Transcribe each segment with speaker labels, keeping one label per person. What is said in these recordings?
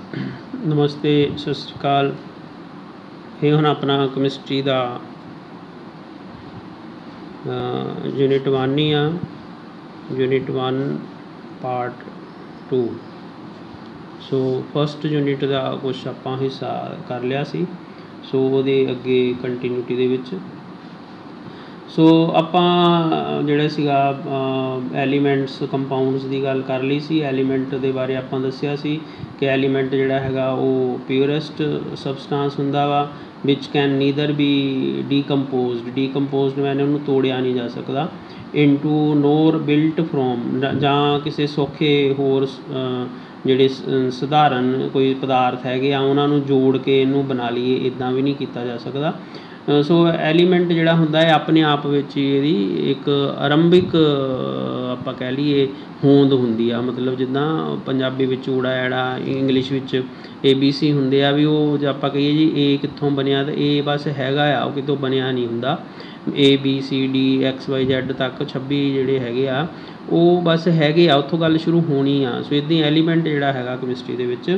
Speaker 1: नमस्ते सत श्री अकाल। ये हुण अपना कैमिस्ट्री का यूनिट 1 ही आ, unit 1 part 2। So first unit का कुछ आपां हिस्सा कर लिया सी। सो उहदे अगे कंटीन्यूटी दे विच सो आपां जिहड़ा सीगा एलीमेंट्स कंपाउंड्स की गल कर ली सी। एलीमेंट के बारे आपां दस्सिया सी कि एलीमेंट जिहड़ा हैगा वो प्योरेस्ट सबसटांस हुंदा वा which can neither be decomposed मैंने उन्होंने तोड़िया नहीं जा सकता इनटू नोर बिल्ट फ्रॉम जां किसी सौखे होर ਜਿਹੜੇ सधारण कोई पदार्थ है उन्होंने जोड़ के इनू बना लीए, इदां भी नहीं किया जा सकता। सो एलीमेंट जिहड़ा हुंदा है अपने आप विच इहदी एक आरंभिक आपां कह लीए होंद हुंदी आ। मतलब जिद्दां पंजाबी विच ऊड़ा ऐड़ा, इंग्लिश विच ABC हुंदे आ, भी वो जे आपां कहीए जी ए कित्थों बनिया तो ए बस हैगा आ, वो कितों बनिया नहीं हुंदा। ABCD XYZ तक 26 जिहड़े हैगे आ वो बस हैगे आ, उत्थों गल शुरू होनी आ। सो इदां एलीमेंट जिहड़ा हैगा कैमिस्ट्री दे विच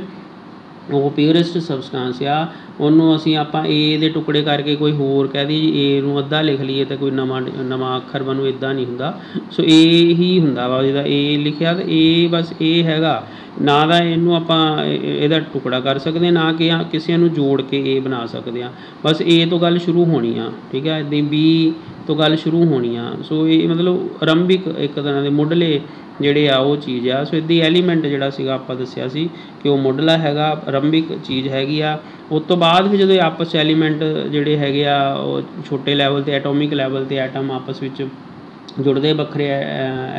Speaker 1: वो प्योरेस्ट सबसटांस आ। उन्होंने असीं आपां ए दे टुकड़े करके कोई होर कह दी जी ए नूं अद्धा लिख लीए तो कोई नवां अखर बनू, इदां नहीं हुंदा। सो ए ही हुंदा वा, जिहदा ए लिखिया तो ए बस ए हैगा ना दा इनू आपां इहदा टुकड़ा कर सकते, ना कि किसी नूं जोड़ के ए बना सकते हैं। बस ए तो गल शुरू होनी आ, ठीक है। इदां B तो गल शुरू होनी आ। सो ये मतलब आरंभिक एक तरह के मुढ़ले जिहड़े आ वो चीज़ आ। सो इदां एलीमेंट जिहड़ा सीगा आपां दस्सिया सी कि वो मुढ़ला हैगा, आरंभिक चीज़ हैगी आ। उस तो बाद फिर जो आपस एलीमेंट जिहड़े हैगे आ छोटे लैवल ते एटोमिक लैवल ते एटम आपस विच जुड़ते बखरे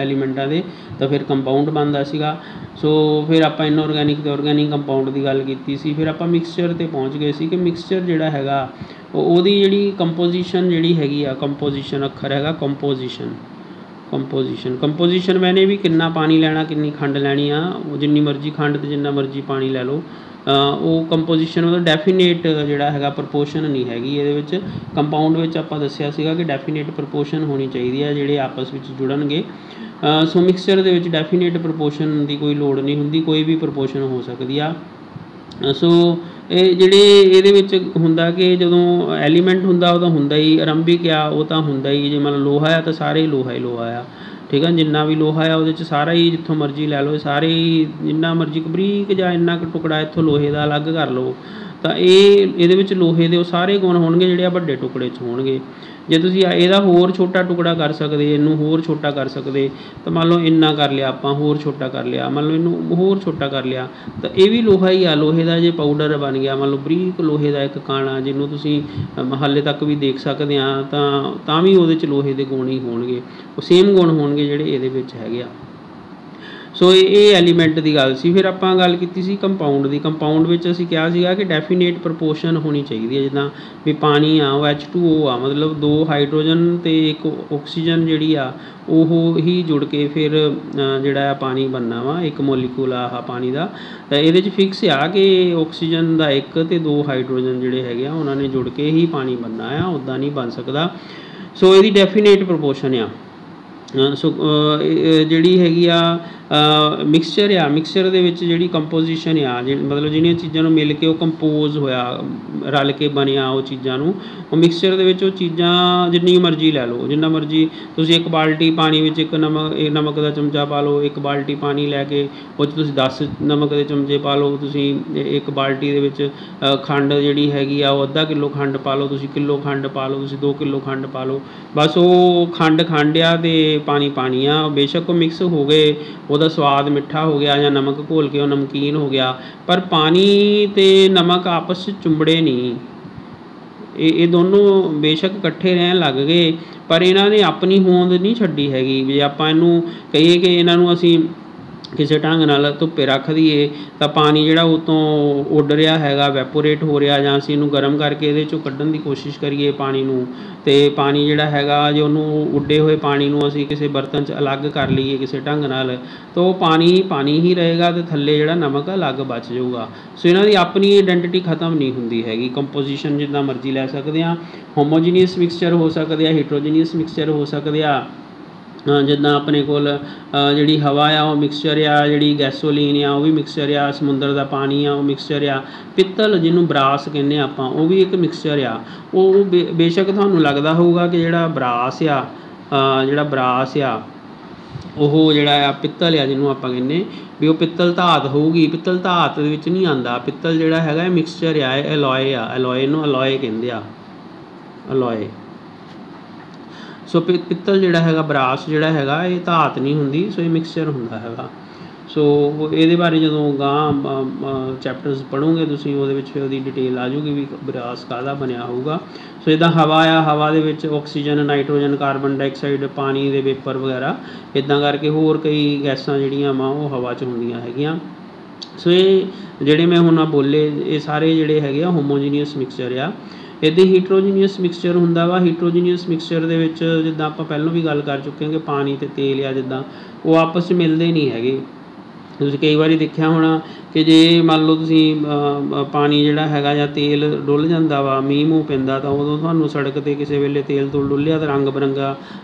Speaker 1: एलीमेंटा के तो फिर कंपाउंड बनता सीगा। सो फिर आप इनऑर्गैनिक तो ऑर्गैनिक कंपाउंड की गल की सी। फिर आप मिक्सचर ते पहुँच गए सी कि मिक्सचर जिहड़ा हैगा ओहदी जिहड़ी कंपोजिशन जिहड़ी हैगी आ, कंपोजिशन अखर हैगा कंपोजिशन मैंने भी कितना पानी लैना, कितनी खंड लैनी आ, जिन्नी मर्जी खंड तो जिन्ना मर्जी पानी लै लो। वो कंपोजिशन मतलब डेफिनेट जिहड़ा हैगा प्रपोर्शन नहीं हैगी इहदे विच। कंपाउंड विच आपां दस्सिया सीगा कि डेफिनेट प्रपोर्शन होनी चाहिए है जिहड़े आपस विच जुड़नगे। सो मिक्सचर दे विच डेफिनेट प्रपोर्शन की कोई लोड़ नहीं हुंदी, कोई भी प्रपोर्शन हो सकती आ। सो ये जिहड़े इहदे विच हुंदा कि जदों एलीमेंट हुंदा उदों हुंदा ही आरंभिक आ, वो तो हुंदा ही जे मतलब लोहा है तो सारे ही लोहा आ, ठीक है। जिन्ना भी लोहा आ वो सारा ही जितों मर्जी लै लो, सारे ही जिन्ना मर्जी बरीक जां इन्ना क टुकड़ा इत्थों लोहे का अलग कर लो तो ये लोहे के सारे गुण होणगे जिहड़े वड्डे टुकड़े च होणगे। जे तुसीं इहदा होर छोटा टुकड़ा कर सकते, इनू होर छोटा कर सकते, तो मान लो इन्ना कर लिया आपां, होर छोटा कर लिया, मान लो इनू होर छोटा कर लिया तो ये भी लोहा ही आ। लोहे का जे पाउडर बन गया, मान लो बरीक लोहे का एक काणा जिन्हों तुसीं हाले तक भी देख सकते हैं, तां भी उहदे च लोहे के गुण ही होणगे, वो सेम गुण होणगे जिहड़े इहदे विच हैगे आ। सो ये एलीमेंट की गल सी। फिर आपां गल कीती सी कंपाउंड की। कंपाउंड विच असीं कहा सीगा कि डेफिनेट प्रपोर्शन होनी चाहिए है। जिद्दां भी पानी आ वो H2O आ, मतलब 2 हाइड्रोजन तो एक ऑक्सीजन जिहड़ी आ वो ही जुड़ के फिर जिहड़ा पानी बनना वा, एक मोलीक्यूल आ पानी का। तो ये फिक्स आ कि ऑक्सीजन का एक तो 2 हाइड्रोजन जिहड़े हैगे आ उन्होंने जुड़ के ही पानी बनना आ, उदां नहीं बन सकता। सो ये डेफिनेट प्रपोर्शन आ। सो जिहड़ी हैगी आ मिक्सचर आ, मिक्सचर दे विच जिहड़ी कंपोजिशन आ, मतलब जिहड़ियां चीज़ां नूं मिल के वो कंपोज होया, रल के बनिया वो चीज़ां नूं, वो मिक्सचर दे विच वो चीज़ां जिन्नी मर्जी लै लो, जिन्ना मर्जी तुसीं एक बाल्टी पानी विच एक नमक का चमचा पा लो, एक बाल्टी पानी लैके वो तुसीं 10 नमक के चमचे पा लो, तुसीं एक बाल्टी दे विच खंड जिहड़ी हैगी आ वो अद्धा किलो खंड पा लो, तुसीं किलो खंड पा लो, तुसीं 2 किलो खंड पा लो, बस वो खंड आ ते पानी आ। बेशक वो मिक्स हो गए, ਉਹਦਾ स्वाद मिठा हो गया या नमक घोल के वो नमकीन हो गया, पर पानी ते नमक आपस चुंबड़े नहीं। ये दोनों बेशक इकट्ठे रहन लग गए पर इन्हां ने अपनी होंद नहीं छड्डी हैगी। जे आपां इनू कहीए कि इन्हां नू असीं किसी ढंग नाल धुप्पे रख दईए तो पानी जिहड़ा उतों उड रहा हैगा, वैपोरेट हो रहा, जां असीं इनू गर्म करके इहदे चों कड्ढण दी कोशिश करिए पानी नू, ते पानी जिहड़ा हैगा जे उन्होंने उड्डे हुए पानी नू असीं किसी बर्तन च अलग कर लीए किसी ढंग नाल तो पानी ही रहेगा तो थल्ले जिहड़ा नमक अलग बच जाऊगा। सो इन्हां दी अपनी आइडेंटिटी खत्म नहीं हुंदी हैगी। कंपोजिशन जिद्दां मर्जी लै सकदे आ, होमोजीनियस मिक्सचर हो सकदे आ, हिट्रोजीनियस मिक्सचर हो सकदे आ, ਜਿੱਦਾਂ ਆਪਣੇ ਕੋਲ ਜਿਹੜੀ ਹਵਾ ਆ ਉਹ ਮਿਕਸਚਰ ਆ, ਜਿਹੜੀ ਗੈਸੋਲੀਨ ਆ ਉਹ ਵੀ ਮਿਕਸਚਰ ਆ, ਸਮੁੰਦਰ ਦਾ ਪਾਣੀ ਆ ਉਹ ਮਿਕਸਚਰ ਆ, ਪਿੱਤਲ ਜਿਹਨੂੰ ਬਰਾਸ ਕਹਿੰਦੇ ਆਪਾਂ ਉਹ ਵੀ ਇੱਕ ਮਿਕਸਚਰ ਆ। ਉਹ ਬੇਸ਼ੱਕ ਤੁਹਾਨੂੰ ਲੱਗਦਾ ਹੋਊਗਾ ਕਿ ਜਿਹੜਾ ਬਰਾਸ ਆ ਉਹ ਜਿਹੜਾ ਆ ਪਿੱਤਲ ਆ ਜਿਹਨੂੰ ਆਪਾਂ ਕਹਿੰਦੇ ਵੀ ਉਹ ਪਿੱਤਲ ਧਾਤ ਹੋਊਗੀ, ਪਿੱਤਲ ਧਾਤ ਦੇ ਵਿੱਚ ਨਹੀਂ ਆਉਂਦਾ। ਪਿੱਤਲ ਜਿਹੜਾ ਹੈਗਾ ਇਹ ਮਿਕਸਚਰ ਆ, ਇਹ ਐਲੋਏ ਆ, ਐਲੋਏ ਨੂੰ ਐਲੋਏ ਕਹਿੰਦੇ ਆ, ਐਲੋਏ। ਸੋ ਪਿੱਤਲ ਜਿਹੜਾ ਹੈਗਾ ਬਰਾਸ ਜਿਹੜਾ ਹੈਗਾ ਇਹ ਧਾਤ ਨਹੀਂ ਹੁੰਦੀ, ਸੋ ਇਹ ਮਿਕਸਚਰ ਹੁੰਦਾ ਹੈਗਾ। ਸੋ ਇਹਦੇ ਬਾਰੇ ਜਦੋਂ ਗਾਂ ਚੈਪਟਰਸ ਪੜ੍ਹੋਗੇ ਤੁਸੀਂ ਉਹਦੇ ਵਿੱਚ ਫਿਰ ਉਹਦੀ ਡਿਟੇਲ ਆ ਜਾਊਗੀ ਵੀ ਬਰਾਸ ਕਾਹਦਾ ਬਣਿਆ ਹੋਊਗਾ। ਸੋ ਇੱਦਾਂ ਹਵਾ ਆ, ਹਵਾ ਦੇ ਵਿੱਚ ਆਕਸੀਜਨ, ਨਾਈਟ੍ਰੋਜਨ, ਕਾਰਬਨ ਡਾਈਆਕਸਾਈਡ, ਪਾਣੀ ਦੇ ਵੇਪਰ ਵਗੈਰਾ ਇੱਦਾਂ ਕਰਕੇ ਹੋਰ ਕਈ ਗੈਸਾਂ ਜਿਹੜੀਆਂ ਵਾ ਉਹ ਹਵਾ 'ਚ ਹੁੰਦੀਆਂ ਹੈਗੀਆਂ। ਸੋ ਇਹ ਜਿਹੜੇ ਮੈਂ ਹੁਣ ਬੋਲੇ ਇਹ ਸਾਰੇ ਜਿਹੜੇ ਹੈਗੇ ਆ ਹੋਮੋਜੀਨੀਅਸ ਮਿਕਸਚਰ ਆ। ਇੱਦਾਂ ਹੀਟਰੋਜੀਨੀਅਸ ਮਿਕਸਚਰ ਹੁੰਦਾ ਵਾ। ਹੀਟਰੋਜੀਨੀਅਸ ਮਿਕਸਚਰ ਦੇ ਵਿੱਚ ਜਿੱਦਾਂ ਆਪਾਂ ਪਹਿਲਾਂ ਵੀ ਗੱਲ ਕਰ ਚੁੱਕੇ ਹਾਂ ਕਿ ਪਾਣੀ ਅਤੇ ਤੇਲ ਆ ਜਿੱਦਾਂ ਉਹ ਆਪਸ 'ਚ ਮਿਲਦੇ ਨਹੀਂ ਹੈਗੇ। ਤੁਸੀਂ ਕਈ ਵਾਰੀ ਦੇਖਿਆ ਹੋਣਾ ਕਿ ਜੇ ਮੰਨ ਲਓ ਤੁਸੀਂ ਪਾਣੀ ਜਿਹੜਾ ਹੈਗਾ ਜਾਂ ਤੇਲ ਡੁੱਲ ਜਾਂਦਾ ਵਾ, ਮੀਂਹ ਮੂੰਹ ਪੈਂਦਾ ਤਾਂ ਉਦੋਂ ਤੁਹਾਨੂੰ ਸੜਕ 'ਤੇ ਕਿਸੇ ਵੇਲੇ ਤੇਲ ਤੋਂ ਡੁੱਲਿਆ ਤਾਂ ਰੰਗ ਬਿਰੰਗਾ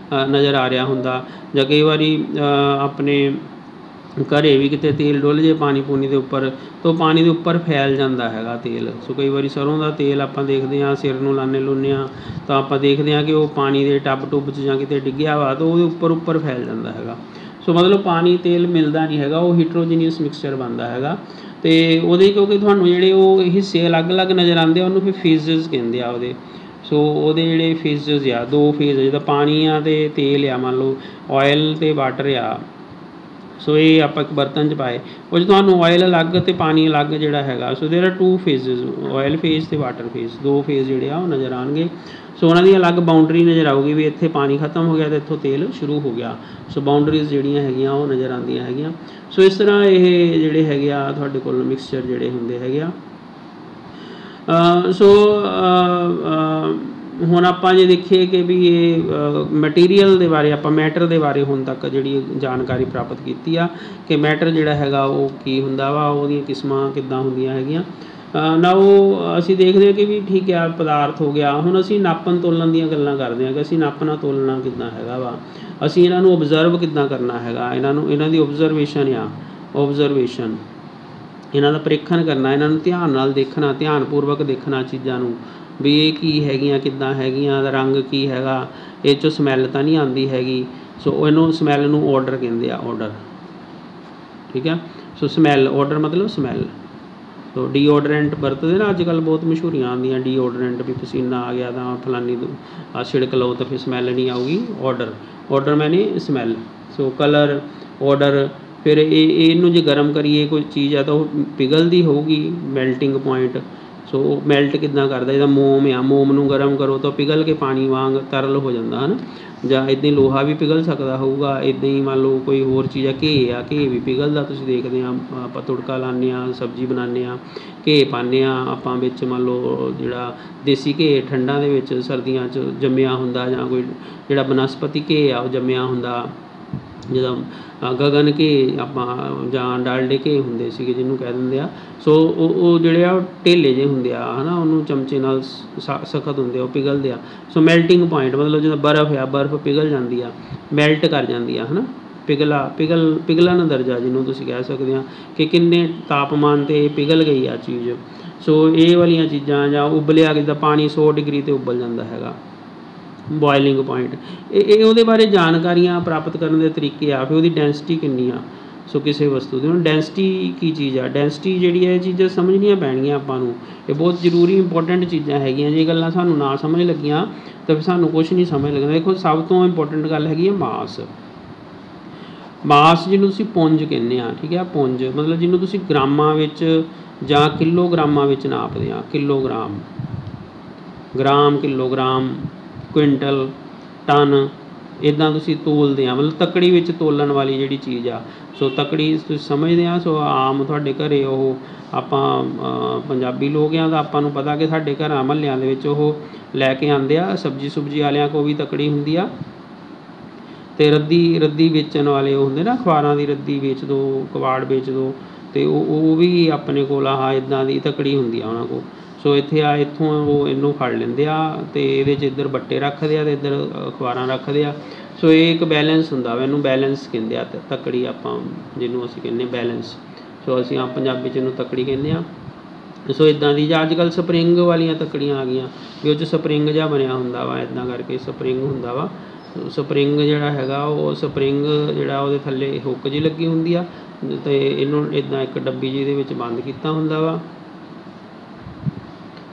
Speaker 1: ਨਜ਼ਰ ਆ ਰਿਹਾ ਹੁੰਦਾ। ਜਾਂ ਕਈ ਵਾਰੀ ਆਪਣੇ ਘਰੇ ਵੀ ਕਿਤੇ ਤੇਲ ਡੁੱਲ ਜੇ ਪਾਣੀ ਪੂਣੀ ਦੇ ਉੱਪਰ ਤਾਂ ਪਾਣੀ ਦੇ ਉੱਪਰ ਫੈਲ ਜਾਂਦਾ ਹੈਗਾ ਤੇਲ। ਸੋ ਕਈ ਵਾਰੀ ਸਰੋਂ ਦਾ ਤੇਲ ਆਪਾਂ ਦੇਖਦੇ ਹਾਂ ਸਿਰ ਨੂੰ ਲਾਉਂਦੇ ਹਾਂ ਤਾਂ ਆਪਾਂ ਦੇਖਦੇ ਹਾਂ ਕਿ ਉਹ ਪਾਣੀ ਦੇ ਟੱਬ ਟੁੱਬ 'ਚ ਜਾਂ ਕਿਤੇ ਡਿੱਗਿਆ ਵਾ ਤਾਂ ਉਹਦੇ ਉੱਪਰ ਫੈਲ ਜਾਂਦਾ ਹੈਗਾ। ਸੋ ਮਤਲਬ ਪਾਣੀ ਤੇਲ ਮਿਲਦਾ ਨਹੀਂ ਹੈਗਾ, ਉਹ ਹੀਟਰੋਜੀਨੀਅਸ ਮਿਕਸਚਰ ਬਣਦਾ ਹੈਗਾ। ਅਤੇ ਉਹਦੇ ਕਿਉਂਕਿ ਤੁਹਾਨੂੰ ਜਿਹੜੇ ਉਹ ਹਿੱਸੇ ਅਲੱਗ-ਅਲੱਗ ਨਜ਼ਰ ਆਉਂਦੇ ਆ ਉਹਨੂੰ ਫਿਰ ਫੇਜ਼ਸ ਕਹਿੰਦੇ ਆ ਉਹਦੇ। ਸੋ ਉਹਦੇ ਜਿਹੜੇ ਫੇਜ਼ਸ ਆ, 2 ਫੇਜ਼ ਜਿੱਦਾਂ ਪਾਣੀ ਆ ਅਤੇ ਤੇਲ ਆ, ਮੰਨ ਲਓ ਆਇਲ ਅਤੇ ਵਾਟਰ ਆ। ਸੋ ਇਹ ਆਪਾਂ ਇੱਕ ਬਰਤਨ 'ਚ ਪਾਏ, ਉਹ 'ਚ ਤੁਹਾਨੂੰ ਆਇਲ ਅਲੱਗ ਅਤੇ ਪਾਣੀ ਅਲੱਗ ਜਿਹੜਾ ਹੈਗਾ। So there are 2 phases, oil phase ਅਤੇ ਵਾਟਰ ਫੇਜ਼, 2 ਫੇਜ਼ ਜਿਹੜੇ ਆ ਉਹ ਨਜ਼ਰ ਆਉਣਗੇ। ਸੋ ਉਹਨਾਂ ਦੀ ਅਲੱਗ ਬਾਊਂਡਰੀ ਨਜ਼ਰ ਆਊਗੀ ਵੀ ਇੱਥੇ ਪਾਣੀ ਖਤਮ ਹੋ ਗਿਆ ਅਤੇ ਇੱਥੋਂ ਤੇਲ ਸ਼ੁਰੂ ਹੋ ਗਿਆ। ਸੋ ਬਾਊਂਡਰੀਜ਼ ਜਿਹੜੀਆਂ ਹੈਗੀਆਂ ਉਹ ਨਜ਼ਰ ਆਉਂਦੀਆਂ ਹੈਗੀਆਂ। ਸੋ ਇਸ ਤਰ੍ਹਾਂ ਇਹ ਜਿਹੜੇ ਹੈਗੇ ਆ ਤੁਹਾਡੇ ਕੋਲ ਮਿਕਸਚਰ ਜਿਹੜੇ ਹੁੰਦੇ ਹੈਗੇ ਆ। ਸੋ ਹੁਣ ਆਪਾਂ ਜੇ ਦੇਖੀਏ ਕਿ ਵੀ ਇਹ ਮਟੀਰੀਅਲ ਦੇ ਬਾਰੇ ਆਪਾਂ ਮੈਟਰ ਦੇ ਬਾਰੇ ਹੁਣ ਤੱਕ ਜਿਹੜੀ ਜਾਣਕਾਰੀ ਪ੍ਰਾਪਤ ਕੀਤੀ ਆ ਕਿ ਮੈਟਰ ਜਿਹੜਾ ਹੈਗਾ ਉਹ ਕੀ ਹੁੰਦਾ ਵਾ, ਉਹਦੀਆਂ ਕਿਸਮਾਂ ਕਿੱਦਾਂ ਹੁੰਦੀਆਂ ਹੈਗੀਆਂ। ਨਾ ਉਹ ਅਸੀਂ ਦੇਖਦੇ ਹਾਂ ਕਿ ਵੀ ਠੀਕ ਆ ਪਦਾਰਥ ਹੋ ਗਿਆ। ਹੁਣ ਅਸੀਂ ਨਾਪਣ ਤੋਲਣ ਦੀਆਂ ਗੱਲਾਂ ਕਰਦੇ ਹਾਂ ਕਿ ਅਸੀਂ ਨਾਪਣਾ ਤੋਲਣਾ ਕਿੱਦਾਂ ਹੈਗਾ ਵਾ, ਅਸੀਂ ਇਹਨਾਂ ਨੂੰ ਓਬਜ਼ਰਵ ਕਿੱਦਾਂ ਕਰਨਾ ਹੈਗਾ, ਇਹਨਾਂ ਦੀ ਓਬਜ਼ਰਵੇਸ਼ਨ ਆ, ਓਬਜ਼ਰਵੇਸ਼ਨ ਇਹਨਾਂ ਦਾ ਪ੍ਰੀਖਣ ਕਰਨਾ, ਇਹਨਾਂ ਨੂੰ ਧਿਆਨ ਨਾਲ ਦੇਖਣਾ, ਧਿਆਨਪੂਰਵਕ ਦੇਖਣਾ ਚੀਜ਼ਾਂ ਨੂੰ ਵੀ ਇਹ ਕੀ ਹੈਗੀਆਂ, ਕਿੱਦਾਂ ਹੈਗੀਆਂ, ਦਾ ਰੰਗ ਕੀ ਹੈਗਾ, ਇਹ 'ਚੋਂ ਸਮੈਲ ਤਾਂ ਨਹੀਂ ਆਉਂਦੀ ਹੈਗੀ। ਸੋ ਇਹਨੂੰ ਸਮੈਲ ਨੂੰ ਔਡਰ ਕਹਿੰਦੇ ਆ, ਔਡਰ। ਠੀਕ ਹੈ। ਸੋ ਸਮੈਲ, ਔਡਰ ਮਤਲਬ ਸਮੈਲ। ਸੋ ਡੀਓਡਰੈਂਟ ਵਰਤਦੇ ਨਾ ਅੱਜ ਕੱਲ੍ਹ, ਬਹੁਤ ਮਸ਼ਹੂਰੀਆਂ ਆਉਂਦੀਆਂ ਡੀਓਡਰੈਂਟ ਵੀ ਪਸੀਨਾ ਆ ਗਿਆ ਤਾਂ ਫਲਾਨੀ ਛਿੜਕ ਲਓ ਤਾਂ ਫਿਰ ਸਮੈਲ ਨਹੀਂ ਆਊਗੀ। ਔਡਰ ਮੈਨੇ ਸਮੈਲ। ਸੋ ਕਲਰ, ਔਡਰ। ਫਿਰ ਇਹਨੂੰ ਜੇ ਗਰਮ ਕਰੀਏ ਕੋਈ ਚੀਜ਼ ਆ ਤਾਂ ਉਹ ਪਿਘਲਦੀ ਹੋਊਗੀ, ਮੈਲਟਿੰਗ ਪੁਆਇੰਟ। ਸੋ ਮੈਲਟ ਕਿੱਦਾਂ ਕਰਦਾ, ਜਿੱਦਾਂ ਮੋਮ ਆ, ਮੋਮ ਨੂੰ ਗਰਮ ਕਰੋ ਤਾਂ ਪਿਘਲ ਕੇ ਪਾਣੀ ਵਾਂਗ ਤਰਲ ਹੋ ਜਾਂਦਾ ਹੈ ਨਾ। ਜਾਂ ਇੱਦਾਂ ਹੀ ਲੋਹਾ ਵੀ ਪਿਘਲ ਸਕਦਾ ਹੋਊਗਾ। ਇੱਦਾਂ ਹੀ ਮੰਨ ਲਓ ਕੋਈ ਹੋਰ ਚੀਜ਼ ਆ, ਘੇ ਵੀ ਪਿਘਲਦਾ। ਤੁਸੀਂ ਦੇਖਦੇ ਹਾਂ ਆਪਾਂ ਤੁੜਕਾ ਲਾਉਂਦੇ ਹਾਂ, ਸਬਜ਼ੀ ਬਣਾਉਂਦੇ ਹਾਂ, ਘੇ ਪਾਉਂਦੇ ਹਾਂ ਆਪਾਂ ਵਿੱਚ, ਮੰਨ ਲਓ ਜਿਹੜਾ ਦੇਸੀ ਘੇ ਠੰਡਾਂ ਦੇ ਵਿੱਚ ਸਰਦੀਆਂ 'ਚ ਜੰਮਿਆ ਹੁੰਦਾ, ਜਾਂ ਕੋਈ ਜਿਹੜਾ ਬਨਸਪਤੀ ਘੇ ਆ ਉਹ ਜੰਮਿਆ ਹੁੰਦਾ, ਜਿੱਦਾਂ ਗਗਨ ਘੇ ਆਪਾਂ ਜਾਂ ਡਾਲਡੇ ਘੇ ਹੁੰਦੇ ਸੀਗੇ ਜਿਹਨੂੰ ਕਹਿ ਦਿੰਦੇ ਆ। ਸੋ ਉਹ ਜਿਹੜੇ ਆ ਢੇਲੇ ਜਿਹੇ ਹੁੰਦੇ ਆ ਹੈ ਨਾ, ਉਹਨੂੰ ਚਮਚੇ ਨਾਲ ਸਖਤ ਹੁੰਦੇ ਆ, ਉਹ ਪਿਘਲਦੇ ਆ। ਸੋ ਮੈਲਟਿੰਗ ਪੁਆਇੰਟ ਮਤਲਬ ਜਿੱਦਾਂ ਬਰਫ਼ ਆ, ਬਰਫ਼ ਪਿਘਲ ਜਾਂਦੀ ਆ, ਮੈਲਟ ਕਰ ਜਾਂਦੀ ਆ ਹੈ ਨਾ। ਪਿਘਲਣ ਦਰਜਾ ਜਿਹਨੂੰ ਤੁਸੀਂ ਕਹਿ ਸਕਦੇ ਆ ਕਿ ਕਿੰਨੇ ਤਾਪਮਾਨ 'ਤੇ ਪਿਘਲ ਗਈ ਆ ਚੀਜ਼। ਸੋ ਇਹ ਵਾਲੀਆਂ ਚੀਜ਼ਾਂ, ਜਾਂ ਉਬਲਿਆ ਜਿੱਦਾਂ ਪਾਣੀ 100 ਡਿਗਰੀ 'ਤੇ ਉਬਲ ਜਾਂਦਾ ਹੈਗਾ, ਬੋਇਲਿੰਗ ਪੁਆਇੰਟ। ਇਹ ਉਹਦੇ ਬਾਰੇ ਜਾਣਕਾਰੀਆਂ ਪ੍ਰਾਪਤ ਕਰਨ ਦੇ ਤਰੀਕੇ ਆ। ਫਿਰ ਉਹਦੀ ਡੈਂਸਿਟੀ ਕਿੰਨੀ ਆ, ਸੋ ਕਿਸੇ ਵਸਤੂ ਦੀ ਹੁਣ ਡੈਂਸਿਟੀ ਕੀ ਚੀਜ਼ ਆ, ਡੈਂਸਿਟੀ ਜਿਹੜੀ ਹੈ ਇਹ ਚੀਜ਼ਾਂ ਸਮਝਣੀਆਂ ਪੈਣਗੀਆਂ ਆਪਾਂ ਨੂੰ। ਇਹ ਬਹੁਤ ਜ਼ਰੂਰੀ ਇੰਪੋਰਟੈਂਟ ਚੀਜ਼ਾਂ ਹੈਗੀਆਂ। ਜੇ ਗੱਲਾਂ ਸਾਨੂੰ ਨਾ ਸਮਝ ਲੱਗੀਆਂ ਤਾਂ ਫਿਰ ਸਾਨੂੰ ਕੁਛ ਨਹੀਂ ਸਮਝ ਲੱਗਣਾ। ਦੇਖੋ ਸਭ ਤੋਂ ਇੰਪੋਰਟੈਂਟ ਗੱਲ ਹੈਗੀ ਹੈ ਮਾਸ। ਮਾਸ ਜਿਹਨੂੰ ਤੁਸੀਂ ਪੁੰਜ ਕਹਿੰਦੇ ਆ, ਠੀਕ ਹੈ। ਪੁੰਜ ਮਤਲਬ ਜਿਹਨੂੰ ਤੁਸੀਂ ਗ੍ਰਾਮਾਂ ਵਿੱਚ ਜਾਂ ਕਿਲੋਗ੍ਰਾਮਾਂ ਵਿੱਚ ਨਾਪਦੇ ਆ। Kilogram, gram, kilogram, quintal, ton, ਇੱਦਾਂ ਤੁਸੀਂ ਤੋਲਦੇ ਆ। ਮਤਲਬ ਤੱਕੜੀ ਵਿੱਚ ਤੋਲਣ ਵਾਲੀ ਜਿਹੜੀ ਚੀਜ਼ ਆ। ਸੋ ਤੱਕੜੀ ਤੁਸੀਂ ਸਮਝਦੇ ਆ। ਸੋ ਆਮ ਤੁਹਾਡੇ ਘਰ ਉਹ ਆਪਾਂ ਪੰਜਾਬੀ ਲੋਕ ਆ ਤਾਂ ਆਪਾਂ ਨੂੰ ਪਤਾ ਕਿ ਸਾਡੇ ਘਰਾਂ ਮਹੱਲਿਆਂ ਦੇ ਵਿੱਚ ਉਹ ਲੈ ਕੇ ਆਉਂਦੇ ਆ। ਸਬਜ਼ੀ ਸੁਬਜ਼ੀ ਵਾਲਿਆਂ ਕੋਲ ਵੀ ਤੱਕੜੀ ਹੁੰਦੀ ਆ। ਅਤੇ ਰੱਦੀ ਵੇਚਣ ਵਾਲੇ ਉਹ ਹੁੰਦੇ ਨਾ, ਅਖਬਾਰਾਂ ਦੀ ਰੱਦੀ ਵੇਚ ਦਿਓ, ਕਬਾੜ ਵੇਚ ਦਿਓ, ਅਤੇ ਉਹ ਵੀ ਆਪਣੇ ਕੋਲ ਆਹ ਇੱਦਾਂ ਦੀ ਤੱਕੜੀ ਹੁੰਦੀ ਆ ਉਹਨਾਂ ਕੋਲ। ਸੋ ਇੱਥੇ ਆ ਇੱਥੋਂ ਉਹ ਇਹਨੂੰ ਫੜ ਲੈਂਦੇ ਆ ਅਤੇ ਇਹਦੇ 'ਚ ਇੱਧਰ ਬੱਟੇ ਰੱਖਦੇ ਆ ਅਤੇ ਇੱਧਰ ਅਖਬਾਰਾਂ ਰੱਖਦੇ ਆ। ਸੋ ਇਹ ਇੱਕ ਬੈਲੈਂਸ ਹੁੰਦਾ ਵਾ, ਇਹਨੂੰ ਬੈਲੈਂਸ ਕਹਿੰਦੇ ਆ ਤੱਕੜੀ, ਆਪਾਂ ਜਿਹਨੂੰ ਅਸੀਂ ਕਹਿੰਦੇ ਬੈਲੈਂਸ। ਸੋ ਅਸੀਂ ਆਮ ਪੰਜਾਬੀ 'ਚ ਇਹਨੂੰ ਤੱਕੜੀ ਕਹਿੰਦੇ ਹਾਂ। ਸੋ ਇੱਦਾਂ ਦੀ, ਜਾਂ ਅੱਜ ਕੱਲ੍ਹ ਸਪਰਿੰਗ ਵਾਲੀਆਂ ਤੱਕੜੀਆਂ ਆ ਗਈਆਂ ਵੀ ਉਹ 'ਚ ਸਪਰਿੰਗ ਜਿਹਾ ਬਣਿਆ ਹੁੰਦਾ ਵਾ, ਇੱਦਾਂ ਕਰਕੇ ਸਪਰਿੰਗ ਹੁੰਦਾ ਵਾ। ਸਪਰਿੰਗ ਜਿਹੜਾ ਹੈਗਾ ਉਹ ਸਪਰਿੰਗ ਜਿਹੜਾ ਉਹਦੇ ਥੱਲੇ ਹੁੱਕ ਜਿਹੀ ਲੱਗੀ ਹੁੰਦੀ ਆ ਅਤੇ ਇਹਨੂੰ ਇੱਦਾਂ ਇੱਕ ਡੱਬੀ ਜਿਹੀ ਦੇ ਵਿੱਚ ਬੰਦ ਕੀਤਾ ਹੁੰਦਾ ਵਾ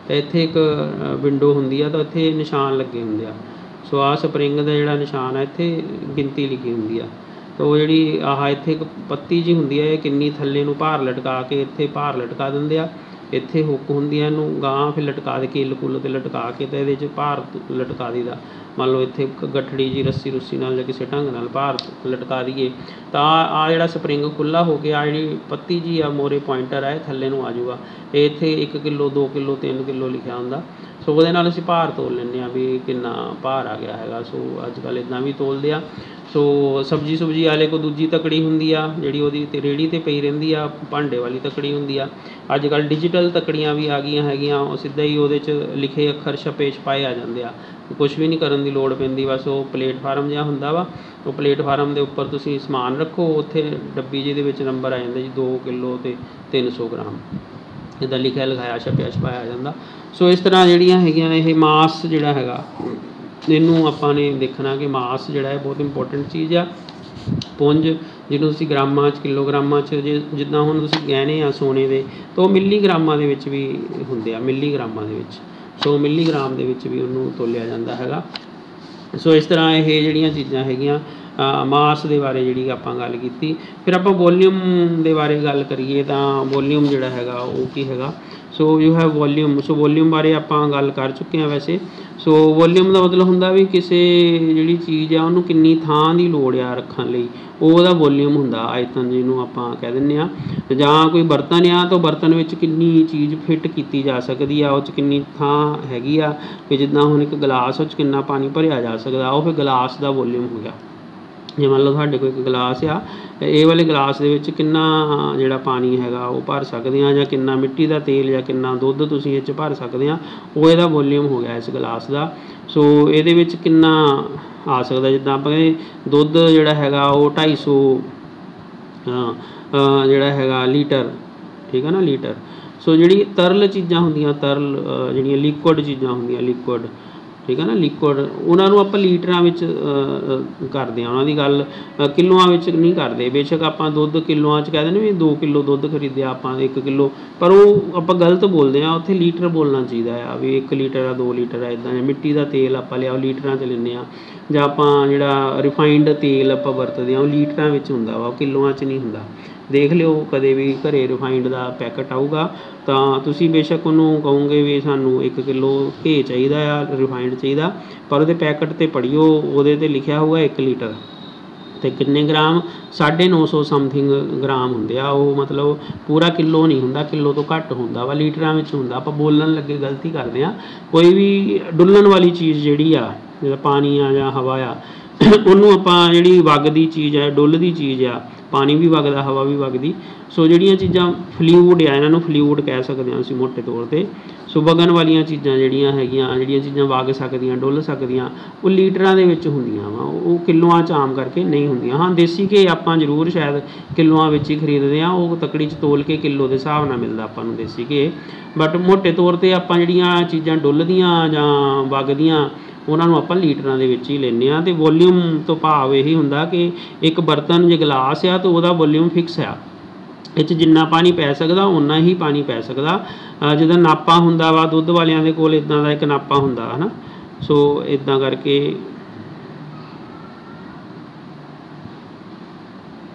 Speaker 1: ਅਤੇ ਇੱਥੇ ਇੱਕ ਵਿੰਡੋ ਹੁੰਦੀ ਆ ਤਾਂ ਇੱਥੇ ਨਿਸ਼ਾਨ ਲੱਗੇ ਹੁੰਦੇ ਆ। ਸੋ ਆਹ ਸਪਰਿੰਗ ਦਾ ਜਿਹੜਾ ਨਿਸ਼ਾਨ ਆ ਇੱਥੇ ਗਿਣਤੀ ਲਿਖੀ ਹੁੰਦੀ ਆ। ਤਾਂ ਉਹ ਜਿਹੜੀ ਆਹ ਇੱਥੇ ਇੱਕ ਪੱਤੀ ਜਿਹੀ ਹੁੰਦੀ ਹੈ, ਇਹ ਕਿੰਨੀ ਥੱਲੇ ਨੂੰ ਭਾਰ ਲਟਕਾ ਕੇ ਇੱਥੇ ਭਾਰ ਲਟਕਾ ਦਿੰਦੇ ਆ। ਇੱਥੇ ਹੁੱਕ ਹੁੰਦੀ ਆ, ਇਹਨੂੰ ਗਾਂਹ ਫਿਰ ਲਟਕਾ ਦੇ ਕਿੱਲ ਕੁੱਲ 'ਤੇ ਲਟਕਾ ਕੇ ਅਤੇ ਇਹਦੇ 'ਚ ਭਾਰ ਲਟਕਾ ਦਈਦਾ। ਮੰਨ ਲਓ ਇੱਥੇ ਗੱਠੜੀ ਜਿਹੀ ਰੱਸੀ ਰੁੱਸੀ ਨਾਲ ਜਾਂ ਕਿਸੇ ਢੰਗ ਨਾਲ ਭਾਰ ਲਟਕਾ ਦਈਏ ਤਾਂ ਆਹ ਜਿਹੜਾ ਸਪਰਿੰਗ ਖੁੱਲ੍ਹਾ ਹੋ ਕੇ ਆ ਜਿਹੜੀ ਪੱਤੀ ਜਿਹੀ ਆ ਮੋਰੇ ਪੁਆਇੰਟਰ ਆ ਇਹ ਥੱਲੇ ਨੂੰ ਆ ਜਾਊਗਾ। ਇਹ ਇੱਥੇ 1 ਕਿਲੋ 2 ਕਿਲੋ 3 ਕਿਲੋ ਲਿਖਿਆ ਹੁੰਦਾ। ਸੋ ਉਹਦੇ ਨਾਲ ਅਸੀਂ ਭਾਰ ਤੋਲ ਲੈਂਦੇ ਹਾਂ ਵੀ ਕਿੰਨਾ ਭਾਰ ਆ ਗਿਆ ਹੈਗਾ। ਸੋ ਅੱਜ ਕੱਲ੍ਹ ਇੱਦਾਂ ਵੀ ਤੋਲਦੇ ਆ। ਸੋ ਸਬਜ਼ੀ ਸੁਬਜ਼ੀ ਵਾਲੇ ਕੋਲ ਦੂਜੀ ਤੱਕੜੀ ਹੁੰਦੀ ਆ ਜਿਹੜੀ ਉਹਦੀ ਤੇ ਰੇਹੜੀ 'ਤੇ ਪਈ ਰਹਿੰਦੀ ਆ, ਭਾਂਡੇ ਵਾਲੀ ਤੱਕੜੀ ਹੁੰਦੀ ਆ। ਅੱਜ ਕੱਲ੍ਹ ਡਿਜੀਟਲ ਤੱਕੜੀਆਂ ਵੀ ਆ ਗਈਆਂ ਹੈਗੀਆਂ, ਉਹ ਸਿੱਧਾ ਹੀ ਉਹਦੇ 'ਚ ਲਿਖੇ ਅੱਖਰ ਛਪੇ ਛਪਾਏ ਆ ਜਾਂਦੇ ਆ, ਕੁਛ ਵੀ ਨਹੀਂ ਕਰਨ ਦੀ ਲੋੜ ਪੈਂਦੀ। ਬਸ ਉਹ ਪਲੇਟਫਾਰਮ ਜਿਹਾ ਹੁੰਦਾ ਵਾ, ਉਹ ਪਲੇਟਫਾਰਮ ਦੇ ਉੱਪਰ ਤੁਸੀਂ ਸਮਾਨ ਰੱਖੋ, ਉੱਥੇ ਡੱਬੀ ਜਿਹਦੇ ਵਿੱਚ ਨੰਬਰ ਆ ਜਾਂਦਾ ਜੀ 2 ਕਿਲੋ ਅਤੇ 300 ਗ੍ਰਾਮ ਇੱਦਾਂ ਲਿਖਿਆ ਲਿਖਾਇਆ ਛਪਿਆ ਛਪਾਇਆ ਆ ਜਾਂਦਾ। ਸੋ ਇਸ ਤਰ੍ਹਾਂ ਜਿਹੜੀਆਂ ਹੈਗੀਆਂ ਇਹ ਮਾਸ ਜਿਹੜਾ ਹੈਗਾ ਇਹਨੂੰ ਆਪਾਂ ਨੇ ਦੇਖਣਾ ਕਿ ਮਾਸ ਜਿਹੜਾ ਹੈ ਬਹੁਤ ਇੰਪੋਰਟੈਂਟ ਚੀਜ਼ ਆ। ਪੁੰਜ ਜਿਹਨੂੰ ਤੁਸੀਂ ਗ੍ਰਾਮਾਂ 'ਚ ਕਿਲੋਗ੍ਰਾਮਾਂ 'ਚ ਜਿੱਦਾਂ ਹੁਣ ਤੁਸੀਂ ਗਹਿਣੇ ਆ ਸੋਨੇ ਦੇ ਤਾਂ ਉਹ ਮਿਲੀਗ੍ਰਾਮਾਂ ਦੇ ਵਿੱਚ ਵੀ ਹੁੰਦੇ ਆ, ਮਿਲੀਗ੍ਰਾਮਾਂ ਦੇ ਵਿੱਚ। ਸੋ ਮਿਲੀਗ੍ਰਾਮ ਦੇ ਵਿੱਚ ਵੀ ਉਹਨੂੰ ਤੋਲਿਆ ਜਾਂਦਾ ਹੈਗਾ। ਸੋ ਇਸ ਤਰ੍ਹਾਂ ਇਹ ਜਿਹੜੀਆਂ ਚੀਜ਼ਾਂ ਹੈਗੀਆਂ ਮਾਸ ਦੇ ਬਾਰੇ ਜਿਹੜੀ ਆਪਾਂ ਗੱਲ ਕੀਤੀ। ਫਿਰ ਆਪਾਂ ਵੋਲੀਅਮ ਦੇ ਬਾਰੇ ਗੱਲ ਕਰੀਏ ਤਾਂ ਵੋਲੀਅਮ ਜਿਹੜਾ ਹੈਗਾ ਉਹ ਕੀ ਹੈਗਾ। So you have volume. So volume ਬਾਰੇ ਆਪਾਂ ਗੱਲ ਕਰ ਚੁੱਕੇ ਹਾਂ ਵੈਸੇ। ਸੋ ਵੋਲੀਅਮ ਦਾ ਮਤਲਬ ਹੁੰਦਾ ਵੀ ਕਿਸੇ ਜਿਹੜੀ ਚੀਜ਼ ਆ ਉਹਨੂੰ ਕਿੰਨੀ ਥਾਂ ਦੀ ਲੋੜ ਆ ਰੱਖਣ ਲਈ, ਉਹਦਾ ਵੋਲੀਅਮ ਹੁੰਦਾ। ਆਇਤਨ ਜਿਹਨੂੰ ਆਪਾਂ ਕਹਿ ਦਿੰਦੇ ਹਾਂ। ਜਾਂ ਕੋਈ ਬਰਤਨ ਆ ਤਾਂ ਬਰਤਨ ਵਿੱਚ ਕਿੰਨੀ ਚੀਜ਼ ਫਿੱਟ ਕੀਤੀ ਜਾ ਸਕਦੀ ਆ, ਉਹ 'ਚ ਕਿੰਨੀ ਥਾਂ ਹੈਗੀ ਆ ਕਿ ਜਿੱਦਾਂ ਹੁਣ ਇੱਕ ਗਲਾਸ, ਉਹ 'ਚ ਕਿੰਨਾ ਪਾਣੀ ਭਰਿਆ ਜਾ ਸਕਦਾ, ਉਹ ਫਿਰ ਗਲਾਸ ਦਾ ਵੋਲੀਅਮ ਹੋ ਗਿਆ। ਜੇ ਮੰਨ ਲਓ ਤੁਹਾਡੇ ਕੋਲ ਇੱਕ ਗਲਾਸ ਆ, ਇਹ ਵਾਲੇ ਗਲਾਸ ਦੇ ਵਿੱਚ ਕਿੰਨਾ ਜਿਹੜਾ ਪਾਣੀ ਹੈਗਾ ਉਹ ਭਰ ਸਕਦੇ ਹਾਂ, ਜਾਂ ਕਿੰਨਾ ਮਿੱਟੀ ਦਾ ਤੇਲ ਜਾਂ ਕਿੰਨਾ ਦੁੱਧ ਤੁਸੀਂ ਇਹ 'ਚ ਭਰ ਸਕਦੇ ਹਾਂ, ਉਹ ਇਹਦਾ ਵੋਲੀਅਮ ਹੋ ਗਿਆ ਇਸ ਗਲਾਸ ਦਾ। ਸੋ ਇਹਦੇ ਵਿੱਚ ਕਿੰਨਾ ਆ ਸਕਦਾ, ਜਿੱਦਾਂ ਆਪਾਂ ਕਹਿੰਦੇ ਦੁੱਧ ਜਿਹੜਾ ਹੈਗਾ ਉਹ 250 ਜਿਹੜਾ ਹੈਗਾ ਲੀਟਰ, ਠੀਕ ਹੈ ਨਾ, ਲੀਟਰ। ਸੋ ਜਿਹੜੀ ਤਰਲ ਚੀਜ਼ਾਂ ਹੁੰਦੀਆਂ, ਤਰਲ ਜਿਹੜੀਆਂ ਲਿਕੁਇਡ ਚੀਜ਼ਾਂ ਹੁੰਦੀਆਂ, ਲਿਕੁਇਡ, ਠੀਕ ਹੈ ਨਾ, ਲਿਕੁਇਡ, ਉਹਨਾਂ ਨੂੰ ਆਪਾਂ ਲੀਟਰਾਂ ਵਿੱਚ ਕਰਦੇ ਹਾਂ। ਉਹਨਾਂ ਦੀ ਗੱਲ ਕਿਲੋਆਂ ਵਿੱਚ ਨਹੀਂ ਕਰਦੇ। ਬੇਸ਼ੱਕ ਆਪਾਂ ਦੁੱਧ ਕਿਲੋਆਂ 'ਚ ਕਹਿ ਦਿੰਦੇ ਵੀ 2 ਕਿਲੋ ਦੁੱਧ ਖਰੀਦਿਆ ਆਪਾਂ 1 ਕਿਲੋ, ਪਰ ਉਹ ਆਪਾਂ ਗਲਤ ਬੋਲਦੇ ਹਾਂ। ਉੱਥੇ ਲੀਟਰ ਬੋਲਣਾ ਚਾਹੀਦਾ ਆ ਵੀ 1 ਲੀਟਰ ਆ 2 ਲੀਟਰ ਆ ਇੱਦਾਂ। ਮਿੱਟੀ ਦਾ ਤੇਲ ਆਪਾਂ ਲਿਆ ਉਹ ਲੀਟਰਾਂ 'ਚ ਲੈਂਦੇ ਹਾਂ, ਜਾਂ ਆਪਾਂ ਜਿਹੜਾ ਰਿਫਾਈਨਡ ਤੇਲ ਆਪਾਂ ਵਰਤਦੇ ਹਾਂ ਉਹ ਲੀਟਰਾਂ ਵਿੱਚ ਹੁੰਦਾ ਵਾ, ਉਹ ਕਿਲੋਆਂ 'ਚ ਨਹੀਂ ਹੁੰਦਾ। ਦੇਖ ਲਿਓ ਕਦੇ ਵੀ ਘਰੇ ਰਿਫਾਈਨਡ ਦਾ ਪੈਕਟ ਆਊਗਾ ਤਾਂ ਤੁਸੀਂ ਬੇਸ਼ੱਕ ਉਹਨੂੰ ਕਹੋਗੇ ਵੀ ਸਾਨੂੰ 1 ਕਿਲੋ ਘੇ ਚਾਹੀਦਾ ਆ, ਰਿਫਾਈਨਡ ਚਾਹੀਦਾ, ਪਰ ਉਹਦੇ ਪੈਕਟ 'ਤੇ ਪੜ੍ਹਿਓ, ਉਹਦੇ 'ਤੇ ਲਿਖਿਆ ਹੋਊਗਾ 1 ਲੀਟਰ ਅਤੇ ਕਿੰਨੇ ਗ੍ਰਾਮ, 950 ਸਮਥਿੰਗ ਗ੍ਰਾਮ ਹੁੰਦੇ ਆ ਉਹ। ਮਤਲਬ ਪੂਰਾ ਕਿਲੋ ਨਹੀਂ ਹੁੰਦਾ, ਕਿਲੋ ਤੋਂ ਘੱਟ ਹੁੰਦਾ ਵਾ, ਲੀਟਰਾਂ ਵਿੱਚ ਹੁੰਦਾ। ਆਪਾਂ ਬੋਲਣ ਲੱਗੇ ਗਲਤੀ ਕਰਦੇ ਹਾਂ। ਕੋਈ ਵੀ ਡੁੱਲਣ ਵਾਲੀ ਚੀਜ਼ ਜਿਹੜੀ ਆ, ਜਿੱਦਾਂ ਪਾਣੀ ਆ ਜਾਂ ਹਵਾ ਆ, ਉਹਨੂੰ ਆਪਾਂ ਜਿਹੜੀ ਵਗਦੀ ਚੀਜ਼ ਆ, ਡੁੱਲਦੀ ਚੀਜ਼ ਆ, ਪਾਣੀ ਵੀ ਵਗਦਾ ਹਵਾ ਵੀ ਵਗਦੀ। ਸੋ ਜਿਹੜੀਆਂ ਚੀਜ਼ਾਂ ਫਲੂਇਡ ਆ, ਇਹਨਾਂ ਨੂੰ ਫਲੂਇਡ ਕਹਿ ਸਕਦੇ ਹਾਂ ਅਸੀਂ ਮੋਟੇ ਤੌਰ 'ਤੇ। ਸੋ ਵਗਣ ਵਾਲੀਆਂ ਚੀਜ਼ਾਂ ਜਿਹੜੀਆਂ ਹੈਗੀਆਂ, ਜਿਹੜੀਆਂ ਚੀਜ਼ਾਂ ਵਗ ਸਕਦੀਆਂ, ਡੁੱਲ ਸਕਦੀਆਂ, ਉਹ ਲੀਟਰਾਂ ਦੇ ਵਿੱਚ ਹੁੰਦੀਆਂ ਵਾ, ਉਹ ਕਿਲੋਆਂ 'ਚ ਆਮ ਕਰਕੇ ਨਹੀਂ ਹੁੰਦੀਆਂ। ਹਾਂ, ਦੇਸੀ ਘੇ ਆਪਾਂ ਜ਼ਰੂਰ ਸ਼ਾਇਦ ਕਿਲੋਆਂ ਵਿੱਚ ਹੀ ਖਰੀਦਦੇ ਹਾਂ, ਉਹ ਤੱਕੜੀ 'ਚ ਤੋਲ ਕੇ ਕਿਲੋ ਦੇ ਹਿਸਾਬ ਨਾਲ ਮਿਲਦਾ ਆਪਾਂ ਨੂੰ ਦੇਸੀ ਘੇ। ਬਟ ਮੋਟੇ ਤੌਰ 'ਤੇ ਆਪਾਂ ਜਿਹੜੀਆਂ ਚੀਜ਼ਾਂ ਡੁੱਲਦੀਆਂ ਜਾਂ ਵਗਦੀਆਂ ਉਹਨਾਂ ਨੂੰ ਆਪਾਂ ਲੀਟਰਾਂ ਦੇ ਵਿੱਚ ਹੀ ਲੈਂਦੇ ਹਾਂ। ਅਤੇ ਵੋਲੀਅਮ ਤੋਂ ਭਾਵ ਇਹੀ ਹੁੰਦਾ ਕਿ ਇੱਕ ਬਰਤਨ ਜੇ ਗਲਾਸ ਆ ਤਾਂ ਉਹਦਾ ਵੋਲੀਅਮ ਫਿਕਸ ਆ, ਇਹ 'ਚ ਜਿੰਨਾ ਪਾਣੀ ਪੈ ਸਕਦਾ ਓਨਾ ਹੀ ਪਾਣੀ ਪੈ ਸਕਦਾ। ਜਿੱਦਾਂ ਨਾਪਾ ਹੁੰਦਾ ਵਾ ਦੁੱਧ ਵਾਲਿਆਂ ਦੇ ਕੋਲ, ਇੱਦਾਂ ਦਾ ਇੱਕ ਨਾਪਾ ਹੁੰਦਾ ਹੈ ਨਾ। ਸੋ ਇੱਦਾਂ ਕਰਕੇ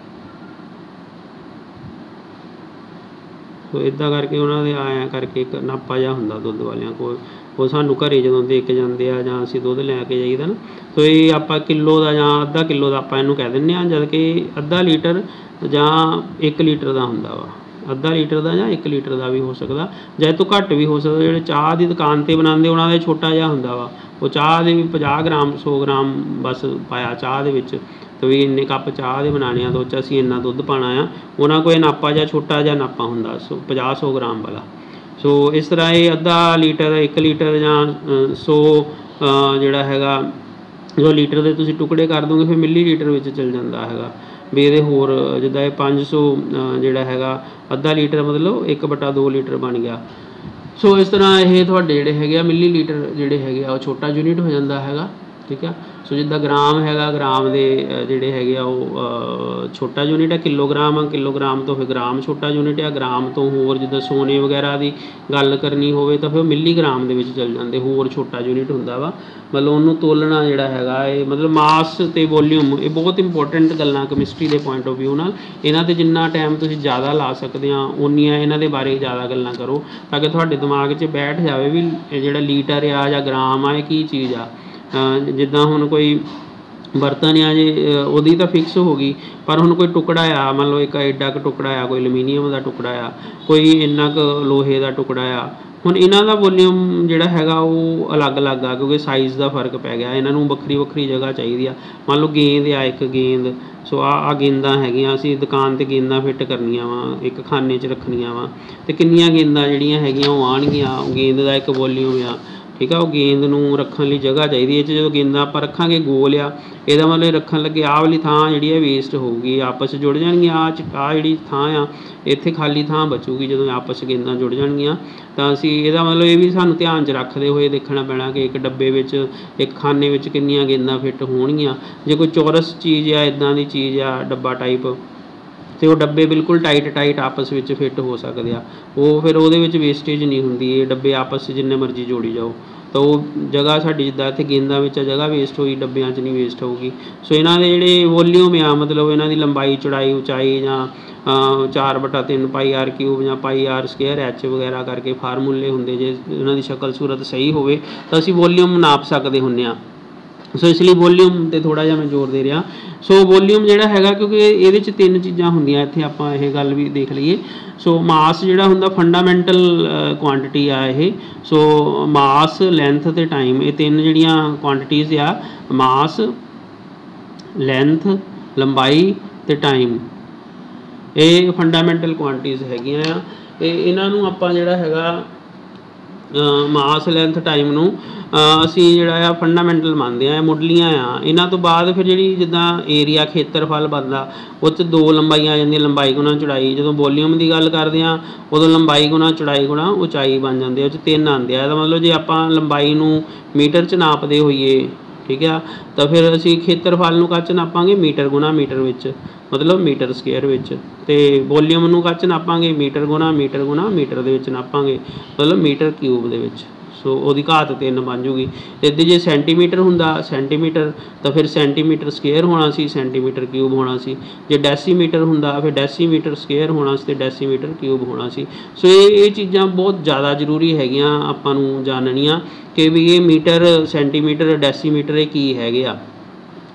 Speaker 1: ਉਹਨਾਂ ਦੇ ਆਇਆ ਕਰਕੇ ਇੱਕ ਨਾਪਾ ਜਿਹਾ ਹੁੰਦਾ ਦੁੱਧ ਵਾਲਿਆਂ ਕੋਲ, ਉਹ ਸਾਨੂੰ ਘਰੇ ਜਦੋਂ ਦੇ ਕੇ ਜਾਂਦੇ ਆ ਜਾਂ ਅਸੀਂ ਦੁੱਧ ਲੈ ਕੇ ਜਾਈਦਾ ਨਾ। ਸੋ ਇਹ ਆਪਾਂ ਕਿਲੋ ਦਾ ਜਾਂ ਅੱਧਾ ਕਿਲੋ ਦਾ ਆਪਾਂ ਇਹਨੂੰ ਕਹਿ ਦਿੰਦੇ ਹਾਂ, ਜਦ ਕਿ ਅੱਧਾ ਲੀਟਰ ਜਾਂ 1 ਲੀਟਰ ਦਾ ਹੁੰਦਾ ਵਾ। ਅੱਧਾ ਲੀਟਰ ਦਾ ਜਾਂ 1 ਲੀਟਰ ਦਾ ਵੀ ਹੋ ਸਕਦਾ, ਜਾਂ ਇਹ ਤੋਂ ਘੱਟ ਵੀ ਹੋ ਸਕਦਾ। ਜਿਹੜੇ ਚਾਹ ਦੀ ਦੁਕਾਨ 'ਤੇ ਬਣਾਉਂਦੇ ਉਹਨਾਂ ਦਾ ਛੋਟਾ ਜਿਹਾ ਹੁੰਦਾ ਵਾ, ਉਹ ਚਾਹ ਦੇ ਵੀ 50 ਗ੍ਰਾਮ 100 ਗ੍ਰਾਮ ਬਸ ਪਾਇਆ ਚਾਹ ਦੇ ਵਿੱਚ, ਅਤੇ ਵੀ ਇੰਨੇ ਕੱਪ ਚਾਹ ਦੇ ਬਣਾਉਣੇ ਆ ਤਾਂ ਉਹ 'ਚ ਅਸੀਂ ਇੰਨਾ ਦੁੱਧ ਪਾਉਣਾ ਆ। ਉਹਨਾਂ ਕੋਲ ਨਾਪਾ ਜਾਂ ਛੋਟਾ ਜਿਹਾ ਨਾਪਾ ਹੁੰਦਾ 50-100 ਗ੍ਰਾਮ ਵਾਲਾ। सो इस तरह ये अद्धा लीटर 1 लीटर ਜਾਂ 100 ਜਿਹੜਾ ਹੈਗਾ जो लीटर ਦੇ ਤੁਸੀਂ ਟੁਕੜੇ ਕਰ ਦੋਗੇ ਫਿਰ ਮਿਲੀ ਲੀਟਰ ਵਿੱਚ ਚਲ ਜਾਂਦਾ ਹੈਗਾ ਵੀ ਇਹਦੇ ਹੋਰ ਜਿੱਦਾਂ ਇਹ 500 ਜਿਹੜਾ ਹੈਗਾ ਅੱਧਾ ਲੀਟਰ ਮਤਲਬ 1/2 ਲੀਟਰ ਬਣ ਗਿਆ। ਸੋ ਇਸ ਤਰ੍ਹਾਂ ਇਹ ਤੁਹਾਡੇ ਜਿਹੜੇ ਹੈਗੇ ਆ ਮਿਲੀ ਲੀਟਰ ਜਿਹੜੇ ਹੈਗੇ ਆ ਉਹ ਛੋਟਾ ਯੂਨਿਟ ਹੋ ਜਾਂਦਾ ਹੈਗਾ, ਠੀਕ ਆ। ਸੋ ਜਿੱਦਾਂ ਗ੍ਰਾਮ ਹੈਗਾ, ਗ੍ਰਾਮ ਦੇ ਜਿਹੜੇ ਹੈਗੇ ਆ ਉਹ ਛੋਟਾ ਯੂਨਿਟ ਹੈ, ਕਿਲੋਗ੍ਰਾਮ ਆ, ਕਿਲੋਗ੍ਰਾਮ ਤੋਂ ਫਿਰ ਗ੍ਰਾਮ ਛੋਟਾ ਯੂਨਿਟ ਆ, ਗ੍ਰਾਮ ਤੋਂ ਹੋਰ ਜਿੱਦਾਂ ਸੋਨੇ ਵਗੈਰਾ ਦੀ ਗੱਲ ਕਰਨੀ ਹੋਵੇ ਤਾਂ ਫਿਰ ਮਿਲੀਗ੍ਰਾਮ ਦੇ ਵਿੱਚ ਚੱਲ ਜਾਂਦੇ, ਹੋਰ ਛੋਟਾ ਯੂਨਿਟ ਹੁੰਦਾ ਵਾ। ਮਤਲਬ ਉਹਨੂੰ ਤੋਲਣਾ ਜਿਹੜਾ ਹੈਗਾ ਇਹ ਮਤਲਬ ਮਾਸ ਅਤੇ ਵੋਲਿਊਮ ਇਹ ਬਹੁਤ ਇੰਪੋਰਟੈਂਟ ਗੱਲਾਂ ਕੈਮਿਸਟਰੀ ਦੇ ਪੁਆਇੰਟ ਆਫ ਵਿਊ ਨਾਲ। ਇਹਨਾਂ 'ਤੇ ਜਿੰਨਾ ਟਾਈਮ ਤੁਸੀਂ ਜ਼ਿਆਦਾ ਲਾ ਸਕਦੇ ਆ ਓਨੀਆਂ ਇਹਨਾਂ ਦੇ ਬਾਰੇ ਜ਼ਿਆਦਾ ਗੱਲਾਂ ਕਰੋ ਤਾਂ ਕਿ ਤੁਹਾਡੇ ਦਿਮਾਗ 'ਚ ਬੈਠ ਜਾਵੇ ਵੀ ਜਿਹੜਾ ਲੀਟਰ ਆ ਜਾਂ ਗ੍ਰਾਮ ਆ ਇਹ ਕੀ ਚੀਜ਼ ਆ। ਜਿੱਦਾਂ ਹੁਣ ਕੋਈ ਬਰਤਨ ਆ ਜੇ ਉਹਦੀ ਤਾਂ ਫਿਕਸ ਹੋ ਗਈ, ਪਰ ਹੁਣ ਕੋਈ ਟੁਕੜਾ ਆ ਮੰਨ ਲਓ ਇੱਕ ਐਡਾ ਕੁ ਟੁਕੜਾ ਆ, ਕੋਈ ਐਲੂਮੀਨੀਅਮ ਦਾ ਟੁਕੜਾ ਆ, ਕੋਈ ਇੰਨਾ ਕੁ ਲੋਹੇ ਦਾ ਟੁਕੜਾ ਆ। ਹੁਣ ਇਹਨਾਂ ਦਾ ਵੋਲਿਊਮ ਜਿਹੜਾ ਹੈਗਾ ਉਹ ਅਲੱਗ-ਅਲੱਗ ਆ ਕਿਉਂਕਿ ਸਾਈਜ਼ ਦਾ ਫਰਕ ਪੈ ਗਿਆ, ਇਹਨਾਂ ਨੂੰ ਵੱਖਰੀ ਵੱਖਰੀ ਜਗ੍ਹਾ ਚਾਹੀਦੀ ਆ। ਮੰਨ ਲਓ ਗੇਂਦ ਆ, ਇੱਕ ਗੇਂਦ, ਸੋ ਆਹ ਗੇਂਦਾਂ ਹੈਗੀਆਂ, ਅਸੀਂ ਦੁਕਾਨ 'ਤੇ ਗੇਂਦਾਂ ਫਿੱਟ ਕਰਨੀਆਂ ਵਾ, ਇੱਕ ਖਾਨੇ 'ਚ ਰੱਖਣੀਆਂ ਵਾ, ਅਤੇ ਕਿੰਨੀਆਂ ਗੇਂਦਾਂ ਜਿਹੜੀਆਂ ਹੈਗੀਆਂ ਉਹ ਆਉਣਗੀਆਂ, ਗੇਂਦ ਦਾ ਇੱਕ ਵੋਲਿਊਮ ਆ, ਠੀਕ ਆ। ਉਹ ਗੇਂਦ ਨੂੰ ਰੱਖਣ ਲਈ ਜਗ੍ਹਾ ਚਾਹੀਦੀ। ਇਹ 'ਚ ਜਦੋਂ ਗੇਂਦਾਂ ਆਪਾਂ ਰੱਖਾਂਗੇ ਗੋਲ ਆ, ਇਹਦਾ ਮਤਲਬ ਰੱਖਣ ਲੱਗੇ ਆਹ ਵਾਲੀ ਥਾਂ ਜਿਹੜੀ ਹੈ ਵੇਸਟ ਹੋਊਗੀ, ਆਪਸ 'ਚ ਜੁੜ ਜਾਣਗੀਆਂ। ਆਹ ਜਿਹੜੀ ਥਾਂ ਆ ਇੱਥੇ ਖਾਲੀ ਥਾਂ ਬਚੂਗੀ ਜਦੋਂ ਆਪਸ 'ਚ ਗੇਂਦਾਂ ਜੁੜ ਜਾਣਗੀਆਂ। ਤਾਂ ਅਸੀਂ ਇਹਦਾ ਮਤਲਬ ਇਹ ਵੀ ਸਾਨੂੰ ਧਿਆਨ 'ਚ ਰੱਖਦੇ ਹੋਏ ਦੇਖਣਾ ਪੈਣਾ ਕਿ ਇੱਕ ਡੱਬੇ ਵਿੱਚ, ਇੱਕ ਖਾਨੇ ਵਿੱਚ ਕਿੰਨੀਆਂ ਗੇਂਦਾਂ ਫਿੱਟ ਹੋਣਗੀਆਂ। ਜੇ ਕੋਈ ਚੌਰਸ ਚੀਜ਼ ਆ, ਇੱਦਾਂ ਦੀ ਚੀਜ਼ ਆ ਡੱਬਾ ਟਾਈਪ, ਅਤੇ ਉਹ ਡੱਬੇ ਬਿਲਕੁਲ ਟਾਈਟ ਆਪਸ ਵਿੱਚ ਫਿੱਟ ਹੋ ਸਕਦੇ ਆ, ਉਹ ਫਿਰ ਉਹਦੇ ਵਿੱਚ ਵੇਸਟੇਜ ਨਹੀਂ ਹੁੰਦੀ। ਇਹ ਡੱਬੇ ਆਪਸ 'ਚ ਜਿੰਨੇ ਮਰਜ਼ੀ ਜੋੜੀ ਜਾਓ ਤਾਂ ਉਹ ਜਗ੍ਹਾ ਸਾਡੀ ਜਿੱਦਾਂ ਇੱਥੇ ਗੇਂਦਾਂ ਵਿੱਚ ਜਗ੍ਹਾ ਵੇਸਟ ਹੋਈ, ਡੱਬਿਆਂ 'ਚ ਨਹੀਂ ਵੇਸਟ ਹੋਊਗੀ। ਸੋ ਇਹਨਾਂ ਦੇ ਜਿਹੜੇ ਵੋਲਿਊਮ ਆ ਮਤਲਬ ਇਹਨਾਂ ਦੀ ਲੰਬਾਈ, ਚੌੜਾਈ, ਉਚਾਈ ਜਾਂ 4/3 πr³ ਜਾਂ πr² ਵਗੈਰਾ ਕਰਕੇ ਫਾਰਮੂਲੇ ਹੁੰਦੇ। ਜੇ ਇਹਨਾਂ ਦੀ ਸ਼ਕਲ ਸੂਰਤ ਸਹੀ ਹੋਵੇ ਤਾਂ ਅਸੀਂ ਵੋਲਿਊਮ ਨਾਪ ਸਕਦੇ ਹੁੰਦੇ ਹਾਂ। ਸੋ ਇਸ ਲਈ ਵੋਲਿਊਮ 'ਤੇ ਥੋੜ੍ਹਾ ਜਿਹਾ ਮੈਂ ਜ਼ੋਰ ਦੇ ਰਿਹਾ। ਸੋ ਵੋਲਿਊਮ ਜਿਹੜਾ ਹੈਗਾ ਕਿਉਂਕਿ ਇਹਦੇ 'ਚ 3 ਚੀਜ਼ਾਂ ਹੁੰਦੀਆਂ, ਇੱਥੇ ਆਪਾਂ ਇਹ ਗੱਲ ਵੀ ਦੇਖ ਲਈਏ। ਸੋ ਮਾਸ ਜਿਹੜਾ ਹੁੰਦਾ ਫੰਡਾਮੈਂਟਲ ਕੁਆਂਟਿਟੀ ਆ ਇਹ। ਸੋ ਮਾਸ, ਲੈਂਥ ਅਤੇ ਟਾਈਮ, ਇਹ 3 ਜਿਹੜੀਆਂ ਕੁਆਂਟੀਟੀਜ਼ ਆ, ਮਾਸ, ਲੈਂਥ, ਲੰਬਾਈ ਅਤੇ ਟਾਈਮ, ਇਹ ਫੰਡਾਮੈਂਟਲ ਕੁਆਂਟੀਟੀਜ਼ ਹੈਗੀਆਂ ਆ। ਇਹਨਾਂ ਨੂੰ ਆਪਾਂ ਜਿਹੜਾ ਹੈਗਾ ਮਾਸ, ਲੈਂਥ, ਟਾਈਮ ਨੂੰ ਅਸੀਂ ਜਿਹੜਾ ਆ ਫੰਡਾਮੈਂਟਲ ਮੰਨਦੇ ਹਾਂ, ਮੁੱਢਲੀਆਂ ਆ। ਇਹਨਾਂ ਤੋਂ ਬਾਅਦ ਫਿਰ ਜਿਹੜੀ ਜਿੱਦਾਂ ਏਰੀਆ, ਖੇਤਰਫਲ ਬਣਦਾ, ਉਹ 'ਚ 2 ਲੰਬਾਈਆਂ ਆ ਜਾਂਦੀਆਂ, ਲੰਬਾਈ ਗੁਣਾ ਚੌੜਾਈ। ਜਦੋਂ ਵੋਲਿਊਮ ਦੀ ਗੱਲ ਕਰਦੇ ਹਾਂ ਉਦੋਂ ਲੰਬਾਈ ਗੁਣਾ ਚੌੜਾਈ ਗੁਣਾ ਉਚਾਈ ਬਣ ਜਾਂਦੇ, ਉਹ 'ਚ 3 ਆਉਂਦੇ ਆ। ਇਹਦਾ ਮਤਲਬ ਜੇ ਆਪਾਂ ਲੰਬਾਈ ਨੂੰ ਮੀਟਰ 'ਚ ਨਾਪਦੇ ਹੋਈਏ, ਠੀਕ ਆ, ਤਾਂ ਫਿਰ ਅਸੀਂ ਖੇਤਰਫਲ ਨੂੰ ਕੱਚ ਨਾਪਾਂਗੇ ਮੀਟਰ ਗੁਣਾ ਮੀਟਰ ਵਿੱਚ, ਮਤਲਬ ਮੀਟਰ ਸਕੁਏਅਰ ਵਿੱਚ, ਅਤੇ ਵੋਲਿਊਮ ਨੂੰ ਕੱਚ ਨਾਪਾਂਗੇ ਮੀਟਰ ਗੁਣਾ ਮੀਟਰ ਦੇ ਵਿੱਚ ਨਾਪਾਂਗੇ, ਮਤਲਬ ਮੀਟਰ ਕਿਊਬ ਦੇ ਵਿੱਚ। ਸੋ ਉਹਦੀ ਘਾਤ 3 ਬਣ ਜੂਗੀ। ਇੱਦਾਂ ਜੇ ਸੈਂਟੀਮੀਟਰ ਹੁੰਦਾ ਸੈਂਟੀਮੀਟਰ ਤਾਂ ਫਿਰ ਸੈਂਟੀਮੀਟਰ ਸਕੁਏਅਰ ਹੋਣਾ ਸੀ, ਸੈਂਟੀਮੀਟਰ ਕਿਊਬ ਹੋਣਾ ਸੀ। ਜੇ ਡੈਸੀਮੀਟਰ ਹੁੰਦਾ ਫਿਰ ਡੈਸੀਮੀਟਰ ਸਕੁਏਅਰ ਹੋਣਾ ਸੀ ਅਤੇ ਡੈਸੀਮੀਟਰ ਕਿਊਬ ਹੋਣਾ ਸੀ। ਸੋ ਇਹ ਚੀਜ਼ਾਂ ਬਹੁਤ ਜ਼ਿਆਦਾ ਜ਼ਰੂਰੀ ਹੈਗੀਆਂ ਆਪਾਂ ਨੂੰ ਜਾਣਨੀਆਂ ਕਿ ਵੀ ਇਹ ਮੀਟਰ, ਸੈਂਟੀਮੀਟਰ, ਡੈਸੀਮੀਟਰ ਇਹ ਕੀ ਹੈਗੇ ਆ।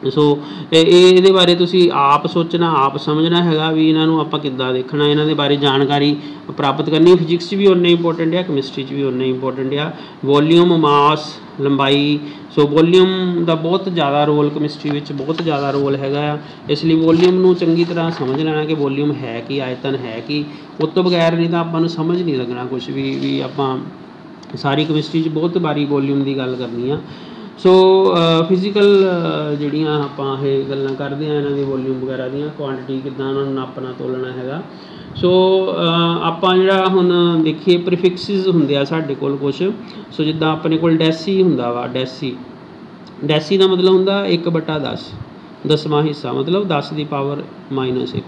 Speaker 1: ਸੋ ਇਹਦੇ ਬਾਰੇ ਤੁਸੀਂ ਆਪ ਸੋਚਣਾ, ਆਪ ਸਮਝਣਾ ਹੈਗਾ ਵੀ ਇਹਨਾਂ ਨੂੰ ਆਪਾਂ ਕਿੱਦਾਂ ਦੇਖਣਾ, ਇਹਨਾਂ ਦੇ ਬਾਰੇ ਜਾਣਕਾਰੀ ਪ੍ਰਾਪਤ ਕਰਨੀ। ਫਿਜ਼ਿਕਸ 'ਚ ਵੀ ਉਨੇ ਇੰਪੋਰਟੈਂਟ ਆ, ਕੈਮਿਸਟਰੀ 'ਚ ਵੀ ਉਨੇ ਇੰਪੋਰਟੈਂਟ ਆ। ਵੋਲਿਊਮ, ਮਾਸ, ਲੰਬਾਈ, ਸੋ ਵੋਲਿਊਮ ਦਾ ਬਹੁਤ ਜ਼ਿਆਦਾ ਰੋਲ ਕੈਮਿਸਟਰੀ ਵਿੱਚ, ਬਹੁਤ ਜ਼ਿਆਦਾ ਰੋਲ ਹੈਗਾ ਆ। ਇਸ ਲਈ ਵੋਲਿਊਮ ਨੂੰ ਚੰਗੀ ਤਰ੍ਹਾਂ ਸਮਝ ਲੈਣਾ ਕਿ ਵੋਲਿਊਮ ਹੈ ਕੀ, ਆਇਤਨ ਹੈ ਕੀ। ਉਸ ਤੋਂ ਬਗੈਰ ਨਹੀਂ ਤਾਂ ਆਪਾਂ ਨੂੰ ਸਮਝ ਨਹੀਂ ਲੱਗਣਾ ਕੁਛ ਵੀ ਆਪਾਂ ਸਾਰੀ ਕੈਮਿਸਟਰੀ 'ਚ ਬਹੁਤ ਵਾਰੀ ਵੋਲਿਊਮ ਦੀ ਗੱਲ ਕਰਨੀ ਆ। ਸੋ ਫਿਜ਼ੀਕਲ ਜਿਹੜੀਆਂ ਆਪਾਂ ਇਹ ਗੱਲਾਂ ਕਰਦੇ ਹਾਂ ਇਹਨਾਂ ਦੀ ਵੋਲਿਊਮ ਵਗੈਰਾ ਦੀਆਂ, ਕੁਆਂਟਿਟੀ ਕਿੱਦਾਂ ਉਹਨਾਂ ਨੂੰ ਨਾਪਣਾ ਤੋਲਣਾ ਹੈਗਾ। ਸੋ ਆਪਾਂ ਜਿਹੜਾ ਹੁਣ ਦੇਖੀਏ ਪ੍ਰੀਫਿਕਸਿਸ ਹੁੰਦੇ ਆ ਸਾਡੇ ਕੋਲ ਕੁਛ। ਸੋ ਜਿੱਦਾਂ ਆਪਣੇ ਕੋਲ ਡੈਸੀ ਹੁੰਦਾ ਵਾ, ਡੈਸੀ ਦਾ ਮਤਲਬ ਹੁੰਦਾ 1/10, 10ਵਾਂ ਹਿੱਸਾ, ਮਤਲਬ 10 ਦੀ ਪਾਵਰ -1।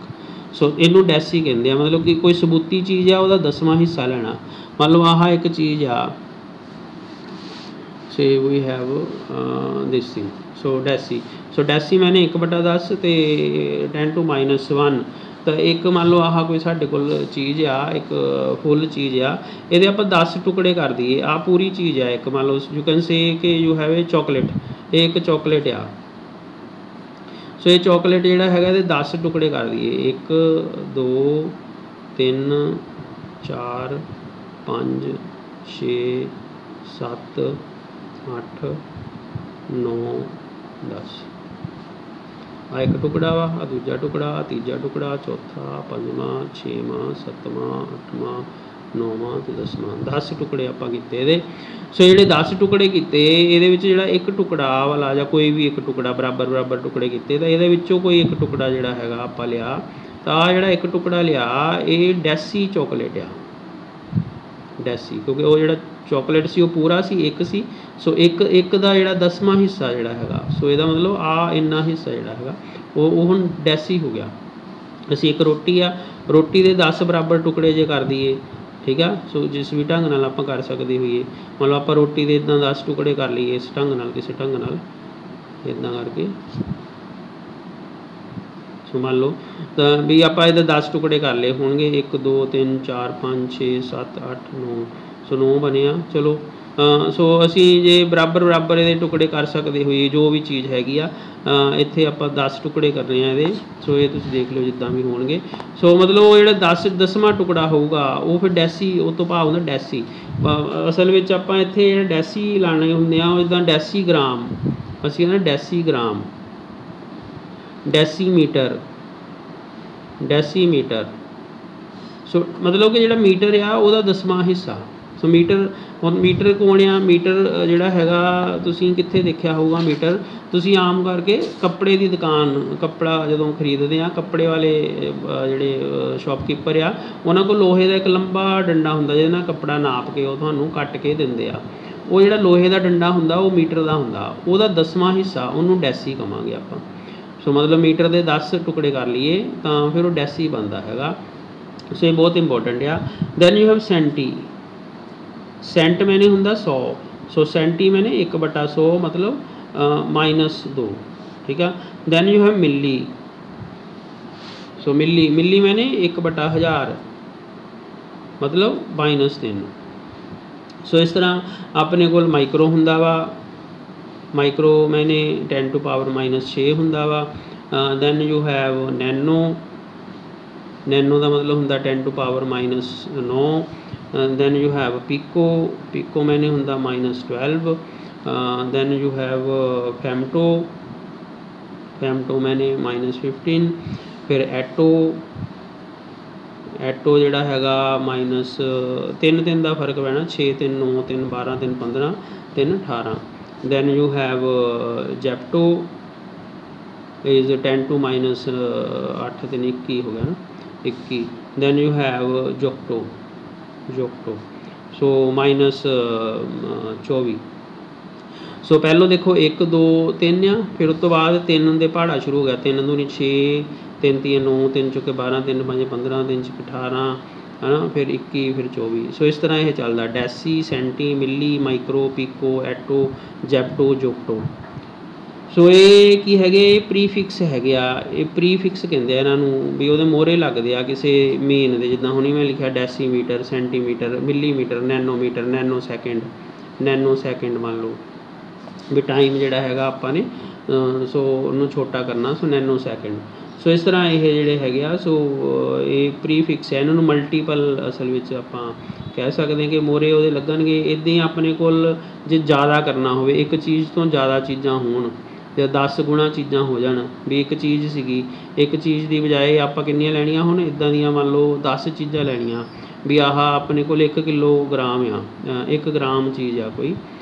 Speaker 1: ਸੋ ਇਹਨੂੰ ਡੈਸੀ ਕਹਿੰਦੇ ਆ, ਮਤਲਬ ਕਿ ਕੋਈ ਸਬੂਤੀ ਚੀਜ਼ ਆ ਉਹਦਾ 10ਵਾਂ ਹਿੱਸਾ ਲੈਣਾ। ਮੰਨ ਲਓ ਆਹ ਇੱਕ ਚੀਜ਼ ਆ, say we have this thing, so deci. So deci means 1/10 ਅਤੇ 10 - 1 ਤਾਂ ਇੱਕ ਮੰਨ ਲਓ ਆਹ ਕੋਈ ਸਾਡੇ ਕੋਲ ਚੀਜ਼ ਆ, ਇੱਕ ਫੁੱਲ ਚੀਜ਼ ਆ, ਇਹਦੇ ਆਪਾਂ 10 ਟੁਕੜੇ ਕਰ ਦਈਏ। ਆਹ ਪੂਰੀ ਚੀਜ਼ ਆ ਇੱਕ, ਮੰਨ ਲਓ ਯੂ ਕੈਨ ਸੇ ਕਿ ਯੂ ਹੈਵ ਏ ਚੋਕਲੇਟ, ਇਹ ਇੱਕ ਚੋਕਲੇਟ ਆ। ਸੋ ਇਹ ਚੋਕਲੇਟ ਜਿਹੜਾ ਹੈਗਾ ਇਹਦੇ 10 ਟੁਕੜੇ ਕਰ ਦਈਏ, 1 2 3 4 5 6 7 8 9 10। ਆ ਇੱਕ ਟੁਕੜਾ ਵਾ, ਆ ਦੂਜਾ ਟੁਕੜਾ, ਤੀਜਾ ਟੁਕੜਾ, ਚੌਥਾ, 5ਵਾਂ 6ਵਾਂ 7ਵਾਂ 8ਵਾਂ 9ਵਾਂ ਤੇ 10ਵਾਂ 10 ਟੁਕੜੇ ਆਪਾਂ ਕੀਤੇ ਇਹਦੇ। ਸੋ ਜਿਹੜੇ 10 ਟੁਕੜੇ ਕੀਤੇ ਇਹਦੇ ਵਿੱਚ ਜਿਹੜਾ ਇੱਕ ਟੁਕੜਾ ਵਾਲਾ ਜਾਂ ਕੋਈ ਵੀ ਇੱਕ ਟੁਕੜਾ ਬਰਾਬਰ ਟੁਕੜੇ ਕੀਤੇ ਤਾਂ ਇਹਦੇ ਵਿੱਚੋਂ ਕੋਈ ਇੱਕ ਟੁਕੜਾ ਜਿਹੜਾ ਹੈਗਾ ਆਪਾਂ ਲਿਆ ਤਾਂ ਆਹ ਜਿਹੜਾ ਇੱਕ ਟੁਕੜਾ ਲਿਆ ਇਹ ਡੈਸੀ ਚੋਕਲੇਟ ਆ, ਡੈਸੀ, ਕਿਉਂਕਿ ਉਹ ਜਿਹੜਾ ਚੋਕਲੇਟ ਸੀ ਉਹ ਪੂਰਾ ਸੀ, ਇੱਕ ਸੀ। ਸੋ ਇੱਕ ਦਾ ਜਿਹੜਾ 10ਵਾਂ ਹਿੱਸਾ ਜਿਹੜਾ ਹੈਗਾ, ਸੋ ਇਹਦਾ ਮਤਲਬ ਆ ਇੰਨਾ ਹਿੱਸਾ ਜਿਹੜਾ ਹੈਗਾ ਉਹ ਹੁਣ ਡੈਸੀ ਹੋ ਗਿਆ। ਅਸੀਂ ਇੱਕ ਰੋਟੀ ਆ, ਰੋਟੀ ਦੇ 10 ਬਰਾਬਰ ਟੁਕੜੇ ਜੇ ਕਰ ਦਈਏ, ਠੀਕ ਆ। ਸੋ ਜਿਸ ਵੀ ਢੰਗ ਨਾਲ ਆਪਾਂ ਕਰ ਸਕਦੇ ਹੋਈਏ, ਮਤਲਬ ਆਪਾਂ ਰੋਟੀ ਦੇ ਇੱਦਾਂ 10 ਟੁਕੜੇ ਕਰ ਲਈਏ ਇਸ ਢੰਗ ਨਾਲ, ਕਿਸੇ ਢੰਗ ਨਾਲ ਇੱਦਾਂ ਕਰਕੇ। ਸੋ ਮੰਨ ਲਓ ਤਾਂ ਵੀ ਆਪਾਂ ਇਹਦੇ 10 ਟੁਕੜੇ ਕਰ ਲਏ ਹੋਣਗੇ, 1 2 3 4 5 6 7 8 9, ਸੋ 9 ਬਣਿਆ। ਚਲੋ ਸੋ ਅਸੀਂ ਜੇ ਬਰਾਬਰ ਇਹਦੇ ਟੁਕੜੇ ਕਰ ਸਕਦੇ ਹੋਈਏ ਜੋ ਵੀ ਚੀਜ਼ ਹੈਗੀ ਆ, ਇੱਥੇ ਆਪਾਂ 10 ਟੁਕੜੇ ਕਰਨੇ ਆ ਇਹਦੇ। ਸੋ ਇਹ ਤੁਸੀਂ ਦੇਖ ਲਿਓ ਜਿੱਦਾਂ ਵੀ ਹੋਣਗੇ। ਸੋ ਮਤਲਬ ਉਹ ਜਿਹੜਾ 10ਵਾਂ ਟੁਕੜਾ ਹੋਊਗਾ ਉਹ ਫਿਰ ਡੈਸੀ, ਉਹ ਤੋਂ ਭਾਵ ਹੁੰਦਾ ਡੈਸੀ। ਅਸਲ ਵਿੱਚ ਆਪਾਂ ਇੱਥੇ ਜਿਹੜਾ ਡੈਸੀ ਲਾਣੇ ਹੁੰਦੇ ਆ ਉਹ ਇੱਦਾਂ ਡੈਸੀ ਗ੍ਰਾਮ, ਅਸੀਂ ਕਹਿੰਦੇ ਡੈਸੀਗ੍ਰਾਮ, ਡੈਸੀਮੀਟਰ। ਸੋ ਮਤਲਬ ਕਿ ਜਿਹੜਾ ਮੀਟਰ ਆ ਉਹਦਾ 10ਵਾਂ ਹਿੱਸਾ। ਸੋ ਮੀਟਰ ਕੌਣ ਆ? ਮੀਟਰ ਜਿਹੜਾ ਹੈਗਾ ਤੁਸੀਂ ਕਿੱਥੇ ਦੇਖਿਆ ਹੋਊਗਾ ਮੀਟਰ? ਤੁਸੀਂ ਆਮ ਕਰਕੇ ਕੱਪੜੇ ਦੀ ਦੁਕਾਨ, ਕੱਪੜਾ ਜਦੋਂ ਖਰੀਦਦੇ ਆ, ਕੱਪੜੇ ਵਾਲੇ ਜਿਹੜੇ ਸ਼ੌਪਕੀਪਰ ਆ ਉਹਨਾਂ ਕੋਲ ਲੋਹੇ ਦਾ ਇੱਕ ਲੰਬਾ ਡੰਡਾ ਹੁੰਦਾ ਜਿਹਦੇ ਨਾਲ ਕੱਪੜਾ ਨਾਪ ਕੇ ਉਹ ਤੁਹਾਨੂੰ ਕੱਟ ਕੇ ਦਿੰਦੇ ਆ। ਉਹ ਜਿਹੜਾ ਲੋਹੇ ਦਾ ਡੰਡਾ ਹੁੰਦਾ ਉਹ ਮੀਟਰ ਦਾ ਹੁੰਦਾ, ਉਹਦਾ 10ਵਾਂ ਹਿੱਸਾ ਉਹਨੂੰ ਡੈਸੀ ਕਹਾਂਗੇ ਆਪਾਂ। ਸੋ ਮਤਲਬ ਮੀਟਰ ਦੇ 10 ਟੁਕੜੇ ਕਰ ਲਈਏ ਤਾਂ ਫਿਰ ਉਹ ਡੈਸੀ ਬਣਦਾ ਹੈਗਾ। ਸੋ ਇਹ ਬਹੁਤ ਇੰਪੋਰਟੈਂਟ ਆ। Then you have centi. Cent ਮੈਨੇ ਹੁੰਦਾ 100, ਸੋ ਸੈਂਟੀ ਮੈਨੇ 1/100 ਮਤਲਬ -2, ਠੀਕ ਆ। ਦੈਨ ਯੂ ਹੈਵ ਮਿਲੀ। ਸੋ ਮਿਲੀ ਮੈਨੇ 1/1000 ਮਤਲਬ -3। ਸੋ ਇਸ ਤਰ੍ਹਾਂ ਆਪਣੇ ਕੋਲ ਮਾਈਕਰੋ ਹੁੰਦਾ ਵਾ, ਮਾਈਕਰੋ ਮੈਨੇ 10⁻⁻6 ਹੁੰਦਾ ਵਾ। ਦੈਨ ਯੂ ਹੈਵ ਨੈਨੋ ਦਾ ਮਤਲਬ ਹੁੰਦਾ 10⁻⁻9। ਦੈਨ ਯੂ ਹੈਵ ਪੀਕੋ ਮੈਨੇ ਹੁੰਦਾ -12। ਦੈਨ ਯੂ ਹੈਵ ਫੈਮਟੋ ਮੈਨੇ -15। ਫਿਰ ਐਟੋ ਜਿਹੜਾ ਹੈਗਾ -3 ਦਾ ਫਰਕ ਪੈਣਾ, 6 3 9 3 12 3 15 3 18। Then you have zepto is 10⁻8 3 21 ਹੋ ਗਿਆ ਨਾ, 21। Then you have yocto so -24। So ਪਹਿਲੋਂ ਦੇਖੋ 1 2 3 ਆ, ਫਿਰ ਉਸ ਤੋਂ ਬਾਅਦ 3 ਦੇ ਪਹਾੜਾ ਸ਼ੁਰੂ ਹੋ ਗਿਆ, 3 ਦੂਣੀ 6, 3 ਤੀਏ 9, 3 ਚੌਕੇ 12, 3 ਪੰਜੇ 15, 3 ਛਿੱਕੇ 18 ਹੈ ਨਾ, ਫਿਰ 21, ਫਿਰ 24। ਸੋ ਇਸ ਤਰ੍ਹਾਂ ਇਹ ਚੱਲਦਾ ਡੈਸੀ, ਸੈਂਟੀ, ਮਿਲੀ, ਮਾਈਕਰੋ, ਪੀਕੋ, ਐਟੋ, ਜੈਪਟੋ, ਜੋਕਟੋ। ਸੋ ਇਹ ਕੀ ਹੈਗੇ? ਇਹ ਪ੍ਰੀਫਿਕਸ ਹੈਗੇ ਆ। ਇਹ ਪ੍ਰੀਫਿਕਸ ਕਹਿੰਦੇ ਆ ਇਹਨਾਂ ਨੂੰ, ਵੀ ਉਹਦੇ ਮੋਹਰੇ ਲੱਗਦੇ ਆ ਕਿਸੇ ਮੇਨ ਦੇ। ਜਿੱਦਾਂ ਹੁਣੀ ਮੈਂ ਲਿਖਿਆ ਡੈਸੀਮੀਟਰ, centimetre, millimetre, nanometre, nano second ਮੰਨ ਲਓ ਵੀ ਟਾਈਮ ਜਿਹੜਾ ਹੈਗਾ ਆਪਾਂ ਨੇ ਸੋ ਉਹਨੂੰ ਛੋਟਾ ਕਰਨਾ, ਸੋ ਨੈਨੋ ਸੈਕਿੰਡ। ਸੋ ਇਸ ਤਰ੍ਹਾਂ ਇਹ ਜਿਹੜੇ ਹੈਗੇ ਆ, ਸੋ ਇਹ ਪ੍ਰੀਫਿਕਸ ਹੈ। ਇਹਨਾਂ ਨੂੰ ਮਲਟੀਪਲ ਅਸਲ ਵਿੱਚ ਆਪਾਂ ਕਹਿ ਸਕਦੇ ਹਾਂ ਕਿ ਮੋਹਰੇ ਉਹਦੇ ਲੱਗਣਗੇ। ਇੱਦਾਂ ਹੀ ਆਪਣੇ ਕੋਲ ਜੇ ਜ਼ਿਆਦਾ ਕਰਨਾ ਹੋਵੇ, ਇੱਕ ਚੀਜ਼ ਤੋਂ ਜ਼ਿਆਦਾ ਚੀਜ਼ਾਂ ਹੋਣ ਜਾਂ 10 ਗੁਣਾ ਚੀਜ਼ਾਂ ਹੋ ਜਾਣ, ਵੀ ਇੱਕ ਚੀਜ਼ ਸੀਗੀ, ਇੱਕ ਚੀਜ਼ ਦੀ ਬਜਾਏ ਆਪਾਂ ਕਿੰਨੀਆਂ ਲੈਣੀਆਂ ਹੁਣ? ਇੱਦਾਂ ਦੀਆਂ ਮੰਨ ਲਓ 10 ਚੀਜ਼ਾਂ ਲੈਣੀਆਂ, ਵੀ ਆਹ ਆਪਣੇ ਕੋਲ 1 ਕਿਲੋਗ੍ਰਾਮ ਆ, 1 ਗ੍ਰਾਮ ਚੀਜ਼ ਆ, ਕੋਈ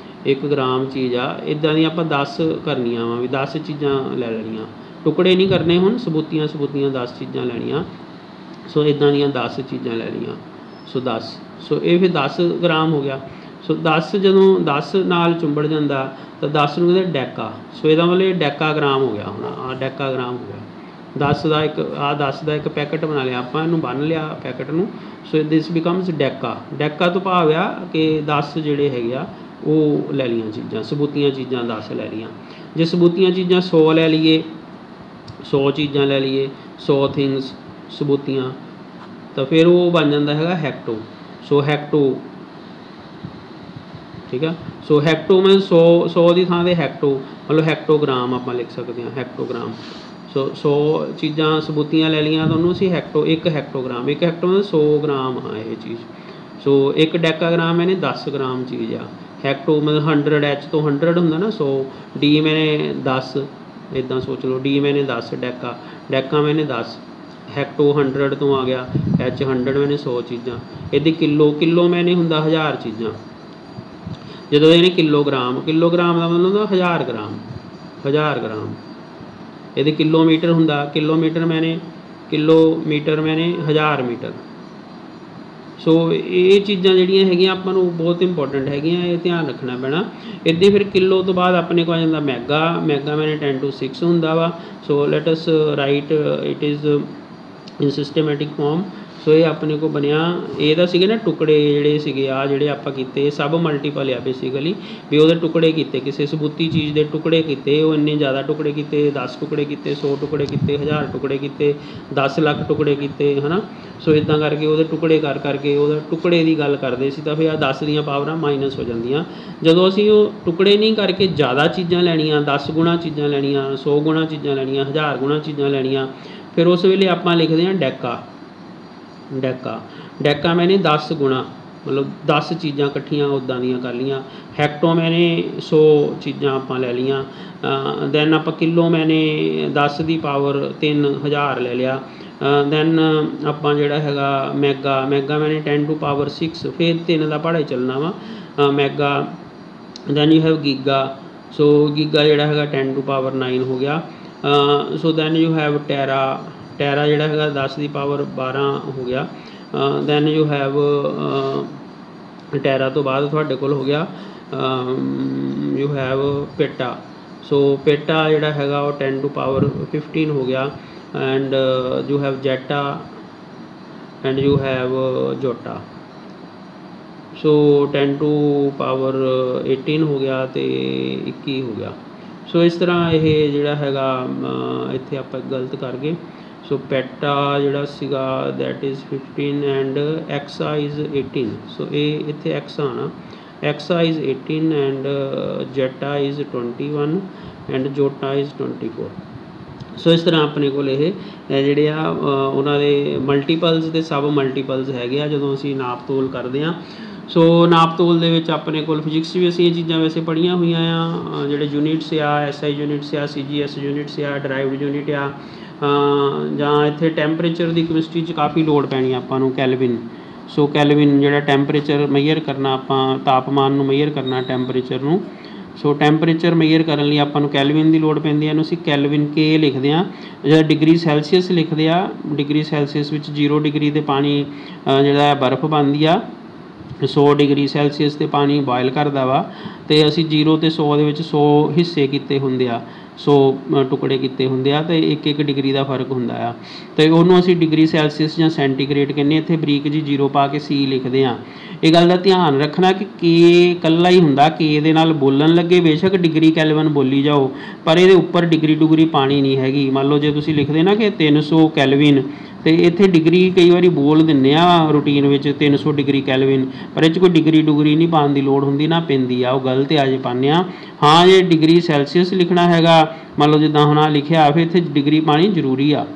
Speaker 1: 1 ਗ੍ਰਾਮ ਚੀਜ਼ ਆ, ਇੱਦਾਂ ਦੀਆਂ ਆਪਾਂ 10 ਕਰਨੀਆਂ ਵਾ, ਵੀ 10 ਚੀਜ਼ਾਂ ਲੈ ਲੈਣੀਆਂ। ਟੁਕੜੇ ਨਹੀਂ ਕਰਨੇ ਹੁਣ, ਸਬੂਤੀਆਂ 10 ਚੀਜ਼ਾਂ ਲੈਣੀਆਂ। ਸੋ ਇੱਦਾਂ ਦੀਆਂ 10 ਚੀਜ਼ਾਂ ਲੈਣੀਆਂ, ਸੋ 10। ਸੋ ਇਹ ਫਿਰ 10 ਗ੍ਰਾਮ ਹੋ ਗਿਆ। ਸੋ 10 ਜਦੋਂ 10 ਨਾਲ ਚੁੰਬੜ ਜਾਂਦਾ ਤਾਂ 10 ਨੂੰ ਕਹਿੰਦੇ ਡੈਕਾ। ਸੋ ਇਹਦਾ ਮਤਲਬ ਇਹ ਡੈਕਾਗ੍ਰਾਮ ਹੋ ਗਿਆ। ਹੁਣ ਆਹ ਡੈਕਾਗ੍ਰਾਮ ਹੋ ਗਿਆ। 10 ਦਾ ਇੱਕ ਪੈਕਟ ਬਣਾ ਲਿਆ ਆਪਾਂ, ਇਹਨੂੰ ਬੰਨ੍ਹ ਲਿਆ ਪੈਕਟ ਨੂੰ। ਸੋ ਦਿਸ ਬਿਕਮਸ ਡੈਕਾ ਤੋਂ ਭਾਵ ਆ ਕਿ 10 ਜਿਹੜੇ ਹੈਗੇ ਆ ਉਹ ਲੈ ਲਈਆਂ ਚੀਜ਼ਾਂ, ਸਬੂਤੀਆਂ ਚੀਜ਼ਾਂ 10 ਲੈ ਲਈਆਂ। ਜੇ ਸਬੂਤੀਆਂ ਚੀਜ਼ਾਂ 100 ਲੈ ਲਈਏ, 100 ਚੀਜ਼ਾਂ ਲੈ ਲਈਏ, 100 ਥਿੰਗਸ ਸਬੂਤੀਆਂ, ਤਾਂ ਫਿਰ ਉਹ ਬਣ ਜਾਂਦਾ ਹੈਗਾ ਹੈਕਟੋ। ਸੋ ਹੈਕਟੋ, ਠੀਕ ਆ। ਸੋ ਹੈਕਟੋ ਮੈਂ 100 ਦੀ ਥਾਂ 'ਤੇ ਹੈਕਟੋ, ਮਤਲਬ ਹੈਕਟੋਗ੍ਰਾਮ ਆਪਾਂ ਲਿਖ ਸਕਦੇ ਹਾਂ, ਹੈਕਟੋਗ੍ਰਾਮ। ਸੋ 100 ਚੀਜ਼ਾਂ ਸਬੂਤੀਆਂ ਲੈ ਲਈਆਂ ਤਾਂ ਉਹਨੂੰ ਅਸੀਂ ਇੱਕ ਹੈਕਟੋਗ੍ਰਾਮ 100 ਗ੍ਰਾਮ ਆ ਇਹ ਚੀਜ਼। ਸੋ ਇੱਕ ਡੈਕਾਗ੍ਰਾਮ ਇਹਨੇ 10 ਗ੍ਰਾਮ ਚੀਜ਼ ਆ। ਹੈਕਟੋ ਮਤਲਬ 100 H ਤੋਂ 100 ਹੁੰਦਾ ਨਾ, 100 D ਮੈਨੇ 10, ਇੱਦਾਂ ਸੋਚ ਲਓ, D ਮੈਨੇ 10, ਡੈਕਾ ਮੈਨੇ 10। ਹੈਕਟੋ 100 ਤੋਂ ਆ ਗਿਆ, H 100 ਮੈਨੇ 100 ਚੀਜ਼ਾਂ, ਇਹਦੀ ਕਿਲੋ ਮੈਨੇ ਹੁੰਦਾ 1000 ਚੀਜ਼ਾਂ। ਜਦੋਂ ਇਹਨੇ ਕਿਲੋਗ੍ਰਾਮ ਦਾ ਮਤਲਬ ਹੁੰਦਾ 1000 ਗ੍ਰਾਮ, 1000 ਗ੍ਰਾਮ। ਇਹਦੇ ਕਿਲੋਮੀਟਰ ਹੁੰਦਾ, ਕਿਲੋਮੀਟਰ ਮੈਨੇ 1000 ਮੀਟਰ। ਸੋ ਇਹ ਚੀਜ਼ਾਂ ਜਿਹੜੀਆਂ ਹੈਗੀਆਂ ਆਪਾਂ ਨੂੰ ਬਹੁਤ ਇੰਪੋਰਟੈਂਟ ਹੈਗੀਆਂ, ਇਹ ਧਿਆਨ ਰੱਖਣਾ ਪੈਣਾ। ਇੱਦਾਂ ਫਿਰ ਕਿਲੋ ਤੋਂ ਬਾਅਦ ਆਪਣੇ ਕੋਲ ਆ ਜਾਂਦਾ ਮੈਗਾ ਮੈਨੇ 10⁶ ਹੁੰਦਾ ਵਾ। So let us write it is in systematic form. So ਇਹ ਆਪਣੇ ਕੋਲ ਬਣਿਆ, ਇਹਦਾ ਸੀਗੇ ਨਾ ਟੁਕੜੇ ਜਿਹੜੇ ਸੀਗੇ ਆ ਜਿਹੜੇ ਆਪਾਂ ਕੀਤੇ, ਸਭ ਮਲਟੀਪਲ ਆ ਬੇਸਿਕਲੀ, ਵੀ ਉਹਦੇ ਟੁਕੜੇ ਕੀਤੇ, ਕਿਸੇ ਸਬੂਤੀ ਚੀਜ਼ ਦੇ ਟੁਕੜੇ ਕੀਤੇ, ਉਹ ਇੰਨੇ ਜ਼ਿਆਦਾ ਟੁਕੜੇ ਕੀਤੇ, 10 ਟੁਕੜੇ ਕੀਤੇ, 100 ਟੁਕੜੇ ਕੀਤੇ, 1000 ਟੁਕੜੇ ਕੀਤੇ, 10 ਲੱਖ ਟੁਕੜੇ ਕੀਤੇ, ਹੈ ਨਾ। ਸੋ ਇੱਦਾਂ ਕਰਕੇ ਉਹਦੇ ਟੁਕੜੇ ਕਰਕੇ ਉਹਦੇ ਟੁਕੜੇ ਦੀ ਗੱਲ ਕਰਦੇ ਸੀ, ਤਾਂ ਫਿਰ 10 ਦੀਆਂ ਪਾਵਰਾਂ ਮਾਈਨਸ ਹੋ ਜਾਂਦੀਆਂ। ਜਦੋਂ ਅਸੀਂ ਉਹ ਟੁਕੜੇ ਨਹੀਂ ਕਰਕੇ ਜ਼ਿਆਦਾ ਚੀਜ਼ਾਂ ਲੈਣੀਆਂ, 10 ਗੁਣਾ ਚੀਜ਼ਾਂ ਲੈਣੀਆਂ, 100 ਗੁਣਾ ਚੀਜ਼ਾਂ ਲੈਣੀਆਂ, 1000 ਗੁਣਾ ਚੀਜ਼ਾਂ ਲੈਣੀਆਂ, ਫਿਰ ਉਸ ਵੇਲੇ ਆਪਾਂ ਲਿਖਦੇ ਹਾਂ ਡੈਕਾ ਮੈਨੇ 10 ਗੁਣਾ, ਮਤਲਬ 10 ਚੀਜ਼ਾਂ ਇਕੱਠੀਆਂ ਉੱਦਾਂ ਦੀਆਂ ਕਰ ਲਈਆਂ। ਹੈਕਟੋ ਮੈਨੇ 100 ਚੀਜ਼ਾਂ ਆਪਾਂ ਲੈ ਲਈਆਂ। ਦੈਨ ਆਪਾਂ ਕਿਲੋ ਮੈਨੇ 10 ਦੀ ਪਾਵਰ 3000 ਲੈ ਲਿਆ। ਦੈਨ ਆਪਾਂ ਜਿਹੜਾ ਹੈਗਾ ਮੈਗਾ ਮੈਨੇ 10⁶, ਫਿਰ 3 ਦਾ ਪਹਾੜਾ ਚੱਲਣਾ ਵਾ mega. Then you have giga, so giga ਜਿਹੜਾ ਹੈਗਾ 10⁹ ਹੋ ਗਿਆ। So then you have tera ਜਿਹੜਾ ਹੈਗਾ 10 ਦੀ ਪਾਵਰ 12 ਹੋ ਗਿਆ। ਦੈਨ ਯੂ ਹੈਵ ਟੈਰਾ ਤੋਂ ਬਾਅਦ ਤੁਹਾਡੇ ਕੋਲ ਹੋ ਗਿਆ you have Peeta. So Peeta ਜਿਹੜਾ ਹੈਗਾ ਉਹ 10⁻15 ਹੋ ਗਿਆ। And you have zetta and you have yotta. So 10⁻18 ਹੋ ਗਿਆ ਅਤੇ 21 ਹੋ ਗਿਆ। ਸੋ ਇਸ ਤਰ੍ਹਾਂ ਇਹ ਜਿਹੜਾ ਹੈਗਾ ਇੱਥੇ ਆਪਾਂ ਗਲਤ ਕਰ ਗਏ। ਸੋ ਪੈਟਾ ਜਿਹੜਾ ਸੀਗਾ that is 15 and exa is 18। So ਇਹ ਇੱਥੇ ਐਕਸਾ ਆਉਣਾ, exa is 18 and zetta is 21 and yotta is 24। So ਇਸ ਤਰ੍ਹਾਂ ਆਪਣੇ ਕੋਲ ਇਹ ਜਿਹੜੇ ਆ ਉਹਨਾਂ ਦੇ ਮਲਟੀਪਲਸ ਅਤੇ ਸਬ ਮਲਟੀਪਲਸ ਹੈਗੇ ਆ ਜਦੋਂ ਅਸੀਂ ਨਾਪ ਤੋਲ ਕਰਦੇ ਹਾਂ। ਸੋ ਨਾਪ ਤੋਲ ਦੇ ਵਿੱਚ ਆਪਣੇ ਕੋਲ ਫਿਜ਼ਿਕਸ ਵੀ ਅਸੀਂ ਇਹ ਚੀਜ਼ਾਂ ਵੈਸੇ ਪੜ੍ਹੀਆਂ ਹੋਈਆਂ ਆ, ਜਿਹੜੇ ਯੂਨਿਟਸ ਆ, SI ਯੂਨਿਟਸ ਆ, CGS ਯੂਨਿਟਸ ਆ, ਡਰਾਈਵਡ ਯੂਨਿਟ ਆ, ਜਾਂ ਇੱਥੇ ਟੈਂਪਰੇਚਰ ਦੀ ਕੈਮਿਸਟਰੀ 'ਚ ਕਾਫੀ ਲੋੜ ਪੈਣੀ ਆਪਾਂ ਨੂੰ, ਕੈਲਵਿਨ। ਸੋ ਕੈਲਵਿਨ ਜਿਹੜਾ ਟੈਂਪਰੇਚਰ ਮੈਜ਼ਰ ਕਰਨਾ, ਆਪਾਂ ਤਾਪਮਾਨ ਨੂੰ ਮੈਜ਼ਰ ਕਰਨਾ, ਟੈਂਪਰੇਚਰ ਨੂੰ। ਸੋ ਟੈਂਪਰੇਚਰ ਮੈਜ਼ਰ ਕਰਨ ਲਈ ਆਪਾਂ ਨੂੰ ਕੈਲਵਿਨ ਦੀ ਲੋੜ ਪੈਂਦੀ ਹੈ। ਇਹਨੂੰ ਅਸੀਂ ਕੈਲਵਿਨ ਕੇ ਲਿਖਦੇ ਹਾਂ। ਜਿਹੜਾ ਡਿਗਰੀ ਸੈਲਸੀਅਸ ਲਿਖਦੇ ਆ, ਡਿਗਰੀ ਸੈਲਸੀਅਸ ਵਿੱਚ 0 ਡਿਗਰੀ 'ਤੇ ਪਾਣੀ ਜਿਹੜਾ ਬਰਫ਼ ਬਣਦੀ ਆ, 100 ਡਿਗਰੀ ਸੈਲਸੀਅਸ 'ਤੇ ਪਾਣੀ ਬੋਇਲ ਕਰਦਾ ਵਾ, ਅਤੇ ਅਸੀਂ 0 ਅਤੇ 100 ਦੇ ਵਿੱਚ 100 ਹਿੱਸੇ ਕੀਤੇ ਹੁੰਦੇ ਆ, 100 ਟੁਕੜੇ ਕੀਤੇ ਹੁੰਦੇ ਆ, ਅਤੇ 1 ਡਿਗਰੀ ਦਾ ਫਰਕ ਹੁੰਦਾ ਆ, ਅਤੇ ਉਹਨੂੰ ਅਸੀਂ ਡਿਗਰੀ ਸੈਲਸੀਅਸ ਜਾਂ ਸੈਂਟੀਗ੍ਰੇਡ ਕਹਿੰਦੇ। ਇੱਥੇ ਬਰੀਕ ਜੀ 0 ਪਾ ਕੇ C ਲਿਖਦੇ ਹਾਂ। ਇਹ ਗੱਲ ਦਾ ਧਿਆਨ ਰੱਖਣਾ ਕਿ ਕੇ ਇਕੱਲਾ ਹੀ ਹੁੰਦਾ, ਕੇ ਦੇ ਨਾਲ ਬੋਲਣ ਲੱਗੇ ਬੇਸ਼ੱਕ ਡਿਗਰੀ ਕੈਲਵਨ ਬੋਲੀ ਜਾਓ, ਪਰ ਇਹਦੇ ਉੱਪਰ ਡਿਗਰੀ ਡੁਗਰੀ ਪਾਣੀ ਨਹੀਂ ਹੈਗੀ। ਮੰਨ ਲਓ ਜੇ ਤੁਸੀਂ ਲਿਖਦੇ ਨਾ ਕਿ 300 ਕੈਲਵਿਨ, ਅਤੇ ਇੱਥੇ ਡਿਗਰੀ ਕਈ ਵਾਰੀ ਬੋਲ ਦਿੰਦੇ ਆ ਰੂਟੀਨ ਵਿੱਚ 300 ਡਿਗਰੀ ਕੈਲਵਿਨ, ਪਰ ਇਹ 'ਚ ਕੋਈ ਡਿਗਰੀ ਡੁਗਰੀ ਨਹੀਂ ਪਾਉਣ ਦੀ ਲੋੜ ਹੁੰਦੀ, ਨਾ ਪੈਂਦੀ ਆ, ਉਹ ਗਲਤ ਆ ਜੇ ਪਾਉਂਦੇ ਹਾਂ। ਹਾਂ ਜੇ ਡਿਗਰੀ ਸੈਲਸੀਅਸ ਲਿਖਣਾ ਹੈਗਾ, ਮੰਨ ਲਓ ਜਿੱਦਾਂ ਹੁਣ ਆ ਲਿਖਿਆ, ਫਿਰ ਇੱਥੇ ਡਿਗਰੀ ਪਾਣੀ ਜ਼ਰੂਰੀ ਆ।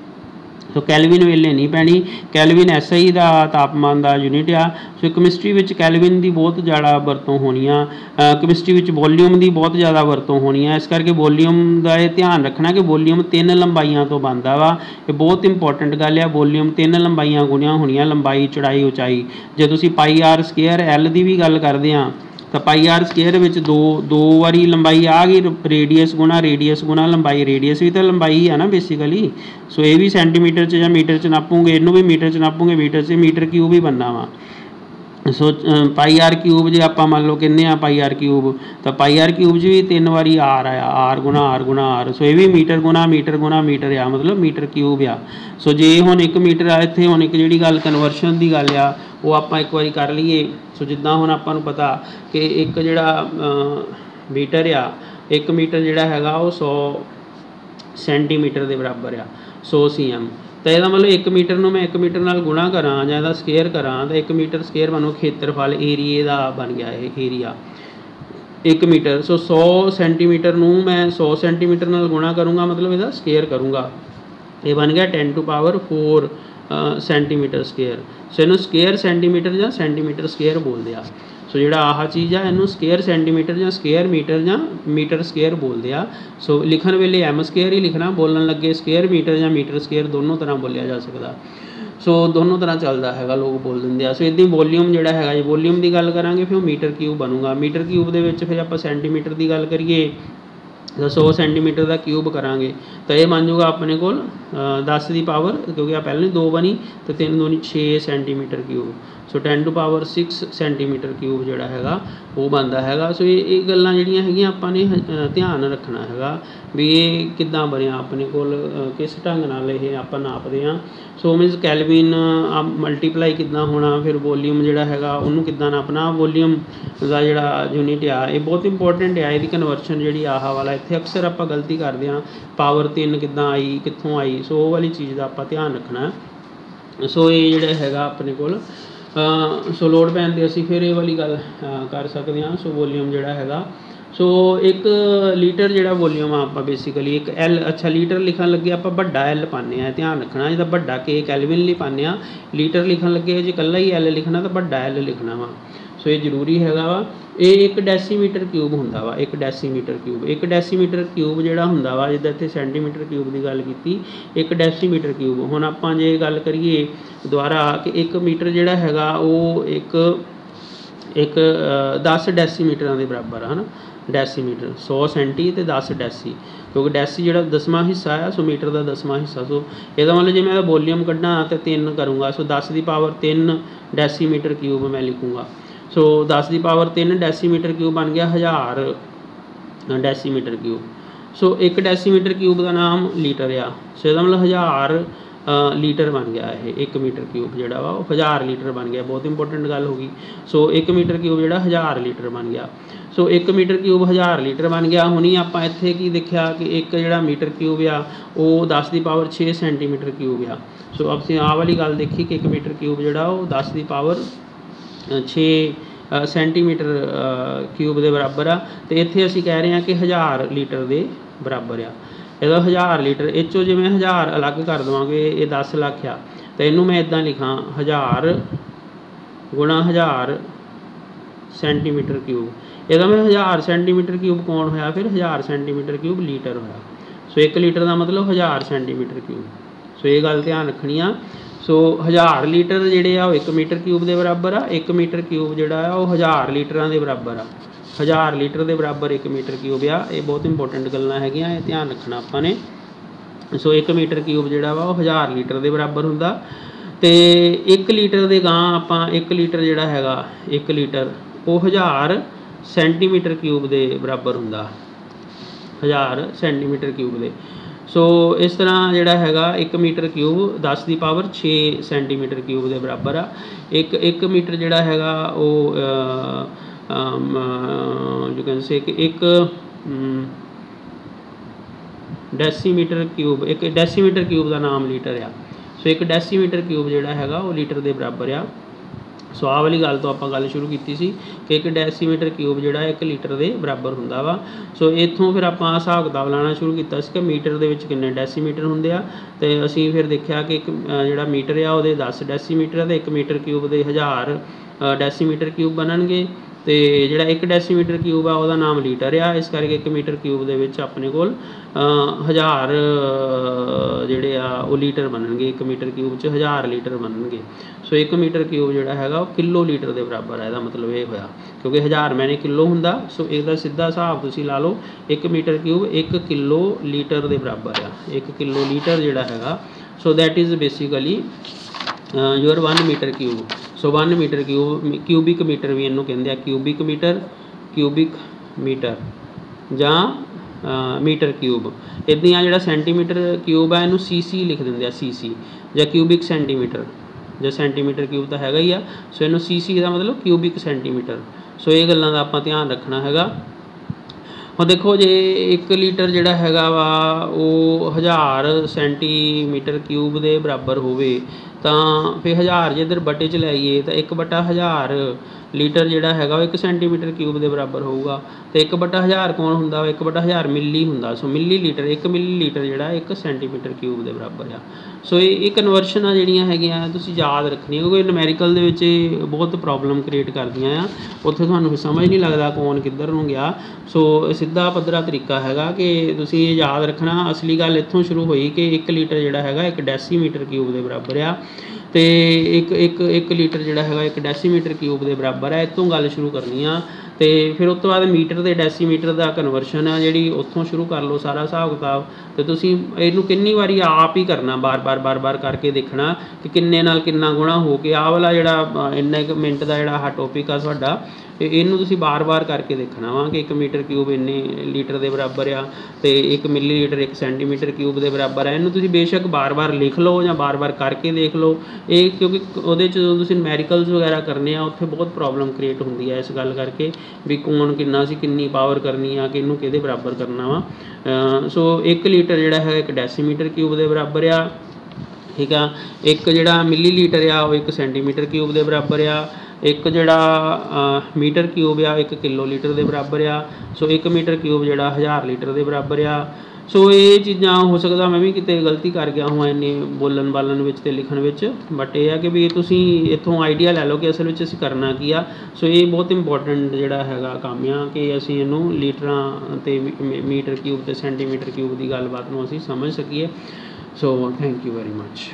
Speaker 1: ਸੋ ਕੈਲਵਿਨ ਵੇਲੇ ਨਹੀਂ ਪੈਣੀ। ਕੈਲਵਿਨ SI ਦਾ ਤਾਪਮਾਨ ਦਾ ਯੂਨਿਟ ਆ। ਸੋ ਕੈਮਿਸਟਰੀ ਵਿੱਚ ਕੈਲਵਿਨ ਦੀ ਬਹੁਤ ਜ਼ਿਆਦਾ ਵਰਤੋਂ ਹੋਣੀ ਆ। ਕੈਮਿਸਟਰੀ ਵਿੱਚ ਵੋਲੀਅਮ ਦੀ ਬਹੁਤ ਜ਼ਿਆਦਾ ਵਰਤੋਂ ਹੋਣੀ ਆ। ਇਸ ਕਰਕੇ ਵੋਲੀਅਮ ਦਾ ਇਹ ਧਿਆਨ ਰੱਖਣਾ ਕਿ ਵੋਲੀਅਮ 3 ਲੰਬਾਈਆਂ ਤੋਂ ਬਣਦਾ ਵਾ। ਇਹ ਬਹੁਤ ਇੰਪੋਰਟੈਂਟ ਗੱਲ ਆ। ਵੋਲੀਅਮ 3 ਲੰਬਾਈਆਂ ਗੁਣਿਆ ਹੋਣੀਆਂ, ਲੰਬਾਈ, ਚੌੜਾਈ, ਉਚਾਈ। ਜੇ ਤੁਸੀਂ πr² L ਦੀ ਵੀ ਗੱਲ ਕਰਦੇ ਹਾਂ ਤਾਂ πr² ਵਿੱਚ ਦੋ ਵਾਰੀ ਲੰਬਾਈ ਆ ਗਈ, ਰੇਡੀਅਸ ਗੁਣਾ ਲੰਬਾਈ। ਰੇਡੀਅਸ ਵੀ ਤਾਂ ਲੰਬਾਈ ਆ ਨਾ ਬੇਸਿਕਲੀ। ਸੋ ਇਹ ਵੀ ਸੈਂਟੀਮੀਟਰ 'ਚ ਜਾਂ ਮੀਟਰ 'ਚ ਨਾਪੂਗੇ, ਇਹਨੂੰ ਵੀ ਮੀਟਰ 'ਚ ਨਾਪੂਗੇ, ਮੀਟਰ ਕਿਊਬ ਹੀ ਬਣਨਾ ਵਾ। ਸੋ πr³ ਜੇ ਆਪਾਂ ਮੰਨ ਲਓ ਕਹਿੰਦੇ ਹਾਂ πr³ ਤਾਂ πr³ 'ਚ ਵੀ 3 ਵਾਰੀ R ਆਇਆ, R ਗੁਣਾ R। ਸੋ ਇਹ ਵੀ ਮੀਟਰ ਗੁਣਾ ਮੀਟਰ ਆ, ਮਤਲਬ ਮੀਟਰ ਕਿਊਬ ਆ। ਸੋ ਜੇ ਹੁਣ 1 ਮੀਟਰ ਆ, ਇੱਥੇ ਹੁਣ ਇੱਕ ਜਿਹੜੀ ਗੱਲ ਕਨਵਰਸ਼ਨ ਦੀ ਗੱਲ ਆ ਉਹ ਆਪਾਂ ਇੱਕ ਵਾਰੀ ਕਰ ਲਈਏ। ਸੋ ਜਿੱਦਾਂ ਹੁਣ ਆਪਾਂ ਨੂੰ ਪਤਾ ਕਿ ਇੱਕ ਜਿਹੜਾ ਮੀਟਰ ਆ, 1 ਮੀਟਰ ਜਿਹੜਾ ਹੈਗਾ ਉਹ 100 ਸੈਂਟੀਮੀਟਰ ਦੇ ਬਰਾਬਰ ਆ, 100 cm। ਤਾਂ ਇਹਦਾ ਮਤਲਬ 1 ਮੀਟਰ ਨੂੰ ਮੈਂ 1 ਮੀਟਰ ਨਾਲ ਗੁਣਾ ਕਰਾਂ ਜਾਂ ਇਹਦਾ ਸਕੇਅਰ ਕਰਾਂ ਤਾਂ 1 ਮੀਟਰ ਸਕੇਅਰ ਬਣੋ ਖੇਤਰਫਲ, ਏਰੀਏ ਦਾ ਬਣ ਗਿਆ ਇਹ ਏਰੀਆ 1 ਮੀਟਰ। ਸੋ 100 ਸੈਂਟੀਮੀਟਰ ਨੂੰ ਮੈਂ 100 ਸੈਂਟੀਮੀਟਰ ਨਾਲ ਗੁਣਾ ਕਰੂੰਗਾ, ਮਤਲਬ ਇਹਦਾ ਸਕੇਅਰ ਕਰੂੰਗਾ। ਇਹ ਬਣ ਗਿਆ 10⁴ ਸੈਂਟੀਮੀਟਰ ਸਕੇਅਰ। ਸੋ ਇਹਨੂੰ ਸਕੇਅਰ ਸੈਂਟੀਮੀਟਰ ਜਾਂ ਸੈਂਟੀਮੀਟਰ ਸਕੇਅਰ ਬੋਲਦੇ ਆ। सो जिहड़ा आह चीज़ आ इनू स्केयर सेंटीमीटर जां स्केयर मीटर जां मीटर स्केयर बोलते हैं। सो लिखण वेले एम स्केयर ही लिखना, बोलन लगे स्केयर मीटर जां मीटर स्केयर दोनों तरह बोलिया जा सकता। सो दोनों तरह चलता है, लोग बोल देंगे आ। सो इदां वॉल्यूम जिहड़ा है जी वॉल्यूम की गल करांगे फिर मीटर क्यूब बनूगा। मीटर क्यूब दे विच फिर आपां सेंटीमीटर की गल करिए तो 100 सेंटीमीटर का क्यूब करांगे तो यह बन जूगा अपने को 10 की पावर, क्योंकि पहले 2 बनी तो 3 दूनी 6 centimetre cube. So 10 to power 6 centimetre cube जोड़ा है वो बनता है। सो ये गल्लां जिहड़ियां हैगियां आपां ने ध्यान रखना है भी ये किद्दां बनया अपने को, किस ढंग नाल ये आपां नापदे हां। सो मीनस कैलविन मल्टीप्लाई किद्दां होना, फिर वॉल्यूम जिहड़ा हैगा उहनूं किद्दां नापना। वॉल्यूम दा जिहड़ा यूनिट आ ये बहुत इंपोर्टेंट है, इसदी कन्वर्शन जिहड़ी आह वाला इत्थे अक्सर आपां गलती करदे हां, पावर 3 किद्दां आई कित्थों आई। सो वो वाली चीज़ का आपां ध्यान रखना है। सो ये जिहड़ा हैगा अपने कोल सो लोड़ पैन ते असीं फिर ये वाली गल कर सकते हैं। सो वॉल्यूम जिहड़ा हैगा सो एक लीटर जिहड़ा वॉल्यूम आप बेसिकली एक एल, अच्छा लीटर लिखन लगे आप बड़ा एल पाने, ध्यान रखना जिदा बड़ा के कैलविन लिए पाने, लीटर लिखन लगे जो कल्ला ही एल लिखना तो बड़ा एल लिखना वा। सो ये जरूरी हैगा वा। ये एक डेसीमीटर क्यूब हुंदा वा, एक डेसीमीटर क्यूब, एक डेसीमीटर क्यूब जिहड़ा हुंदा वा, जिद्दां इत्थे सेंटीमीटर क्यूब की गल की, एक डेसीमीटर क्यूब। हुण आपां जे गल करिए दुबारा कि एक मीटर जिहड़ा हैगा वो एक 10 डेसीमीटर के बराबर है ना, डेसीमीटर 100 सेंटी तो 10 डेसी, क्योंकि डेसी जो 10वां हिस्सा है सो मीटर का 10वां हिस्सा। सो यदा मतलब जो मैं वॉल्यूम कढ़ना तो 3 करूँगा, सो 10 की पावर 3 डेसीमीटर क्यूब मैं लिखूँगा। सो 10 की पावर 3 डेसीमीटर क्यूब बन गया 1000 डेसीमीटर क्यूब। सो एक डेसीमीटर क्यूब का नाम लीटर आ। सो यदा मतलब 1000 लीटर बन गया है, एक मीटर क्यूब जोड़ा वा 1000 लीटर बन गया। बहुत इंपोर्टेंट गल होगी। सो एक मीटर क्यूब जोड़ा 1000 लीटर बन गया। सो एक मीटर क्यूब 1000 लीटर बन गया। हुणी आपां इत्थे की देखिया कि एक जिहड़ा मीटर क्यूब आ वो 10 की पावर 6 सेंटीमीटर क्यूब आ। सो असीं आह वाली गल देखी कि एक मीटर क्यूब जोड़ा वो 10 की पावर 6 सेंटीमीटर क्यूब के बराबर आ। तो इत्थे असीं कह रहे हैं कि 1000 लीटर के बराबर आ। यदा 1000 लीटर इचों जे मैं 1000 अलग कर देवांगे, ये 10 लख आ तो इनू मैं इदां लिखां 1000 गुणा 1000 सेंटीमीटर क्यूब। यदा मैं 1000 सेंटीमीटर क्यूब कौन होया, फिर 1000 सेंटीमीटर क्यूब लीटर होया। सो एक लीटर का मतलब 1000 सेंटीमीटर क्यूब। सो ये गल ध्यान रखनी आ। सो 1000 लीटर जिहड़े आ एक मीटर क्यूब के बराबर आ, एक मीटर क्यूब जिहड़ा आ वो 1000 लीटर के बराबर आ। 1000 लीटर के बराबर एक मीटर क्यूब आ। ये बहुत इंपोर्टेंट गल्लां हैगियां, ये ध्यान रखना आपां ने। सो एक मीटर क्यूब जिहड़ा वा 1000 लीटर के बराबर हुंदा। ते एक लीटर दे गां आपां एक लीटर जिहड़ा हैगा एक लीटर वो 1000 सेंटीमीटर क्यूब के बराबर हुंदा, 1000 सेंटीमीटर क्यूब के। सो इस तरह जिहड़ा हैगा एक मीटर क्यूब 10 की पावर 6 सेंटीमीटर क्यूब के बराबर आ। एक मीटर जिहड़ा हैगा वो यू कैन से कि एक डेसीमीटर क्यूब, एक डेसीमीटर क्यूब का नाम लीटर आ। सो एक डेसीमीटर क्यूब जिहड़ा हैगा वो लीटर के बराबर आ। सो आह वाली गल तो आप गल शुरू की सी कि एक डेसीमीटर क्यूब जिहड़ा एक लीटर के बराबर हुंदा वा। सो इत्थों फिर आपां हिसाब किताब लाना शुरू किया कि मीटर दे विच किन्ने डेसीमीटर हुंदे आ। ते असीं फिर देखिया कि एक जिहड़ा मीटर आ उहदे 10 डेसीमीटर आ ते एक मीटर क्यूब के 1000 डेसीमीटर क्यूब बनणगे। तो जिहड़ा एक डेसीमीटर क्यूब आ उहदा नाम लीटर आ। इस करके एक मीटर क्यूब दे विच अपने कोल 1000 जिहड़े आ वो लीटर बनणगे। एक मीटर क्यूब च 1000 लीटर बनणगे। सो एक मीटर क्यूब जिहड़ा हैगा वो किलो लीटर के बराबर है। इहदा मतलब ये होया क्योंकि 1000 मैंने किलो हुंदा। सो इसदा सीधा हिसाब तुसीं ला लो, एक मीटर क्यूब 1 किलो लीटर के बराबर आ। 1 किलो लीटर जिहड़ा हैगा so that is basically your 1 metre cube. So 1 metre cube cubic metre भी इनू कहते हैं, क्यूबिक मीटर जां मीटर क्यूब। इदां जिहड़ा सेंटीमीटर क्यूब है इनू सीसी लिख देंगे, सीसी जां क्यूबिक सेंटीमीटर जां सेंटीमीटर क्यूब तो हैगा ही आ। सो इनू सीसी का मतलब क्यूबिक सेंटीमीटर। सो ये गल्लां दा आपां ध्यान रखना हैगा। हुण देखो जे 1 लीटर जिहड़ा हैगा वा वो 1000 सेंटीमीटर क्यूब के बराबर होवे तो फिर 1000 जे इधर बटे च लाइए तो 1/1000 लीटर जिहड़ा हैगा वो 1 सेंटीमीटर क्यूब के बराबर होगा। तो 1/1000 कौन हुंदा, 1/1000 मिली हुंदा। सो मिली लीटर 1 मिली लीटर जिहड़ा 1 सेंटीमीटर क्यूब के बराबर आ। ਸੋ ਇਹ ਕਨਵਰਸ਼ਨ ਆ ਜਿਹੜੀਆਂ ਹੈਗੀਆਂ ਤੁਸੀਂ ਯਾਦ ਰੱਖਣੀਆਂ, ਕਿਉਂਕਿ ਨੂਮੈਰੀਕਲ ਦੇ ਵਿੱਚ ਇਹ ਬਹੁਤ ਪ੍ਰੋਬਲਮ ਕ੍ਰੀਏਟ ਕਰਦੀਆਂ ਆ। ਉੱਥੇ ਤੁਹਾਨੂੰ ਸਮਝ ਨਹੀਂ ਲੱਗਦਾ ਕੌਣ ਕਿੱਧਰ ਨੂੰ ਗਿਆ। ਸੋ ਸਿੱਧਾ ਪੱਧਰਾ ਤਰੀਕਾ ਹੈਗਾ ਕਿ ਤੁਸੀਂ ਇਹ ਯਾਦ ਰੱਖਣਾ। ਅਸਲੀ ਗੱਲ ਇੱਥੋਂ ਸ਼ੁਰੂ ਹੋਈ ਕਿ 1 ਲੀਟਰ ਜਿਹੜਾ ਹੈਗਾ 1 ਡੈਸੀਮੀਟਰ ਕਿਊਬ ਦੇ ਬਰਾਬਰ ਆ, ਅਤੇ ਇੱਕ ਲੀਟਰ ਜਿਹੜਾ ਹੈਗਾ 1 ਡੈਸੀਮੀਟਰ ਕਿਊਬ ਦੇ ਬਰਾਬਰ ਹੈ। ਇੱਥੋਂ ਗੱਲ ਸ਼ੁਰੂ ਕਰਨੀ ਆ, ਅਤੇ ਫਿਰ ਉਸ ਤੋਂ ਬਾਅਦ ਮੀਟਰ ਦੇ ਡੈਸੀਮੀਟਰ ਦਾ ਕਨਵਰਸ਼ਨ ਆ ਜਿਹੜੀ ਉੱਥੋਂ ਸ਼ੁਰੂ ਕਰ ਲਓ ਸਾਰਾ ਹਿਸਾਬ ਕਿਤਾਬ। ਅਤੇ ਤੁਸੀਂ ਇਹਨੂੰ ਕਿੰਨੀ ਵਾਰੀ ਆਪ ਹੀ ਕਰਨਾ, ਬਾਰ ਬਾਰ ਕਰਕੇ ਦੇਖਣਾ ਕਿ ਕਿੰਨੇ ਨਾਲ ਕਿੰਨਾ ਗੁਣਾ ਹੋ ਕੇ ਆਹ ਵਾਲਾ ਜਿਹੜਾ ਇੰਨੇ ਕੁ ਮਿੰਟ ਦਾ ਜਿਹੜਾ ਆਹ ਟੋਪਿਕ ਆ ਤੁਹਾਡਾ, ਇਹਨੂੰ ਤੁਸੀਂ ਬਾਰ ਕਰਕੇ ਦੇਖਣਾ ਵਾ ਕਿ 1 ਮੀਟਰ ਕਿਊਬ ਇੰਨੇ ਲੀਟਰ ਦੇ ਬਰਾਬਰ ਆ, ਅਤੇ 1 ਮਿਲੀਲੀਟਰ 1 ਸੈਂਟੀਮੀਟਰ ਕਿਊਬ ਦੇ ਬਰਾਬਰ ਆ। ਇਹਨੂੰ ਤੁਸੀਂ ਬੇਸ਼ੱਕ ਬਾਰ ਲਿਖ ਲਓ ਜਾਂ ਬਾਰ ਕਰਕੇ ਦੇਖ ਲਓ। ਇਹ ਕਿਉਂਕਿ ਉਹਦੇ 'ਚ ਜਦੋਂ ਤੁਸੀਂ ਨੂਮੈਰੀਕਲਸ ਵਗੈਰਾ ਕਰਨੇ ਆ ਉੱਥੇ ਬਹੁਤ ਪ੍ਰੋਬਲਮ ਕ੍ਰੀਏਟ ਹੁੰਦੀ ਹੈ ਇਸ ਗੱਲ ਕਰਕੇ ਵੀ ਕੌਣ ਕਿੰਨਾ ਸੀ, ਕਿੰਨੀ ਪਾਵਰ ਕਰਨੀ ਆ, ਕਿਹਨੂੰ ਕਿਹਦੇ ਬਰਾਬਰ ਕਰਨਾ ਵਾ। ਸੋ 1 ਲੀਟਰ ਜਿਹੜਾ ਹੈ 1 ਡੈਸੀਮੀਟਰ ਕਿਊਬ ਦੇ ਬਰਾਬਰ ਆ, ਠੀਕ ਆ। ਇੱਕ ਜਿਹੜਾ ਮਿਲੀਲੀਟਰ ਆ ਉਹ 1 ਸੈਂਟੀਮੀਟਰ ਕਿਊਬ ਦੇ ਬਰਾਬਰ ਆ। ਇੱਕ ਜਿਹੜਾ ਮੀਟਰ ਕਿਊਬ ਆ 1 ਕਿਲੋ ਲੀਟਰ ਦੇ ਬਰਾਬਰ ਆ। ਸੋ 1 ਮੀਟਰ ਕਿਊਬ ਜਿਹੜਾ 1000 ਲੀਟਰ ਦੇ ਬਰਾਬਰ ਆ। ਸੋ ਇਹ ਚੀਜ਼ਾਂ ਹੋ ਸਕਦਾ ਮੈਂ ਵੀ ਕਿਤੇ ਗਲਤੀ ਕਰ ਗਿਆ ਹਾਂ ਇੰਨੇ ਬੋਲਣ ਬਾਲਣ ਵਿੱਚ ਅਤੇ ਲਿਖਣ ਵਿੱਚ, ਬਟ ਇਹ ਆ ਕਿ ਵੀ ਤੁਸੀਂ ਇੱਥੋਂ ਆਈਡੀਆ ਲੈ ਲਓ ਕਿ ਅਸਲ ਵਿੱਚ ਅਸੀਂ ਕਰਨਾ ਕੀ ਆ। ਸੋ ਇਹ ਬਹੁਤ ਇੰਪੋਰਟੈਂਟ ਜਿਹੜਾ ਹੈਗਾ ਕੰਮ ਆ ਕਿ ਅਸੀਂ ਇਹਨੂੰ ਲੀਟਰਾਂ ਅਤੇ ਮੀਟਰ ਕਿਊਬ ਅਤੇ ਸੈਂਟੀਮੀਟਰ ਕਿਊਬ ਦੀ ਗੱਲਬਾਤ ਨੂੰ ਅਸੀਂ ਸਮਝ ਸਕੀਏ। So thank you very much.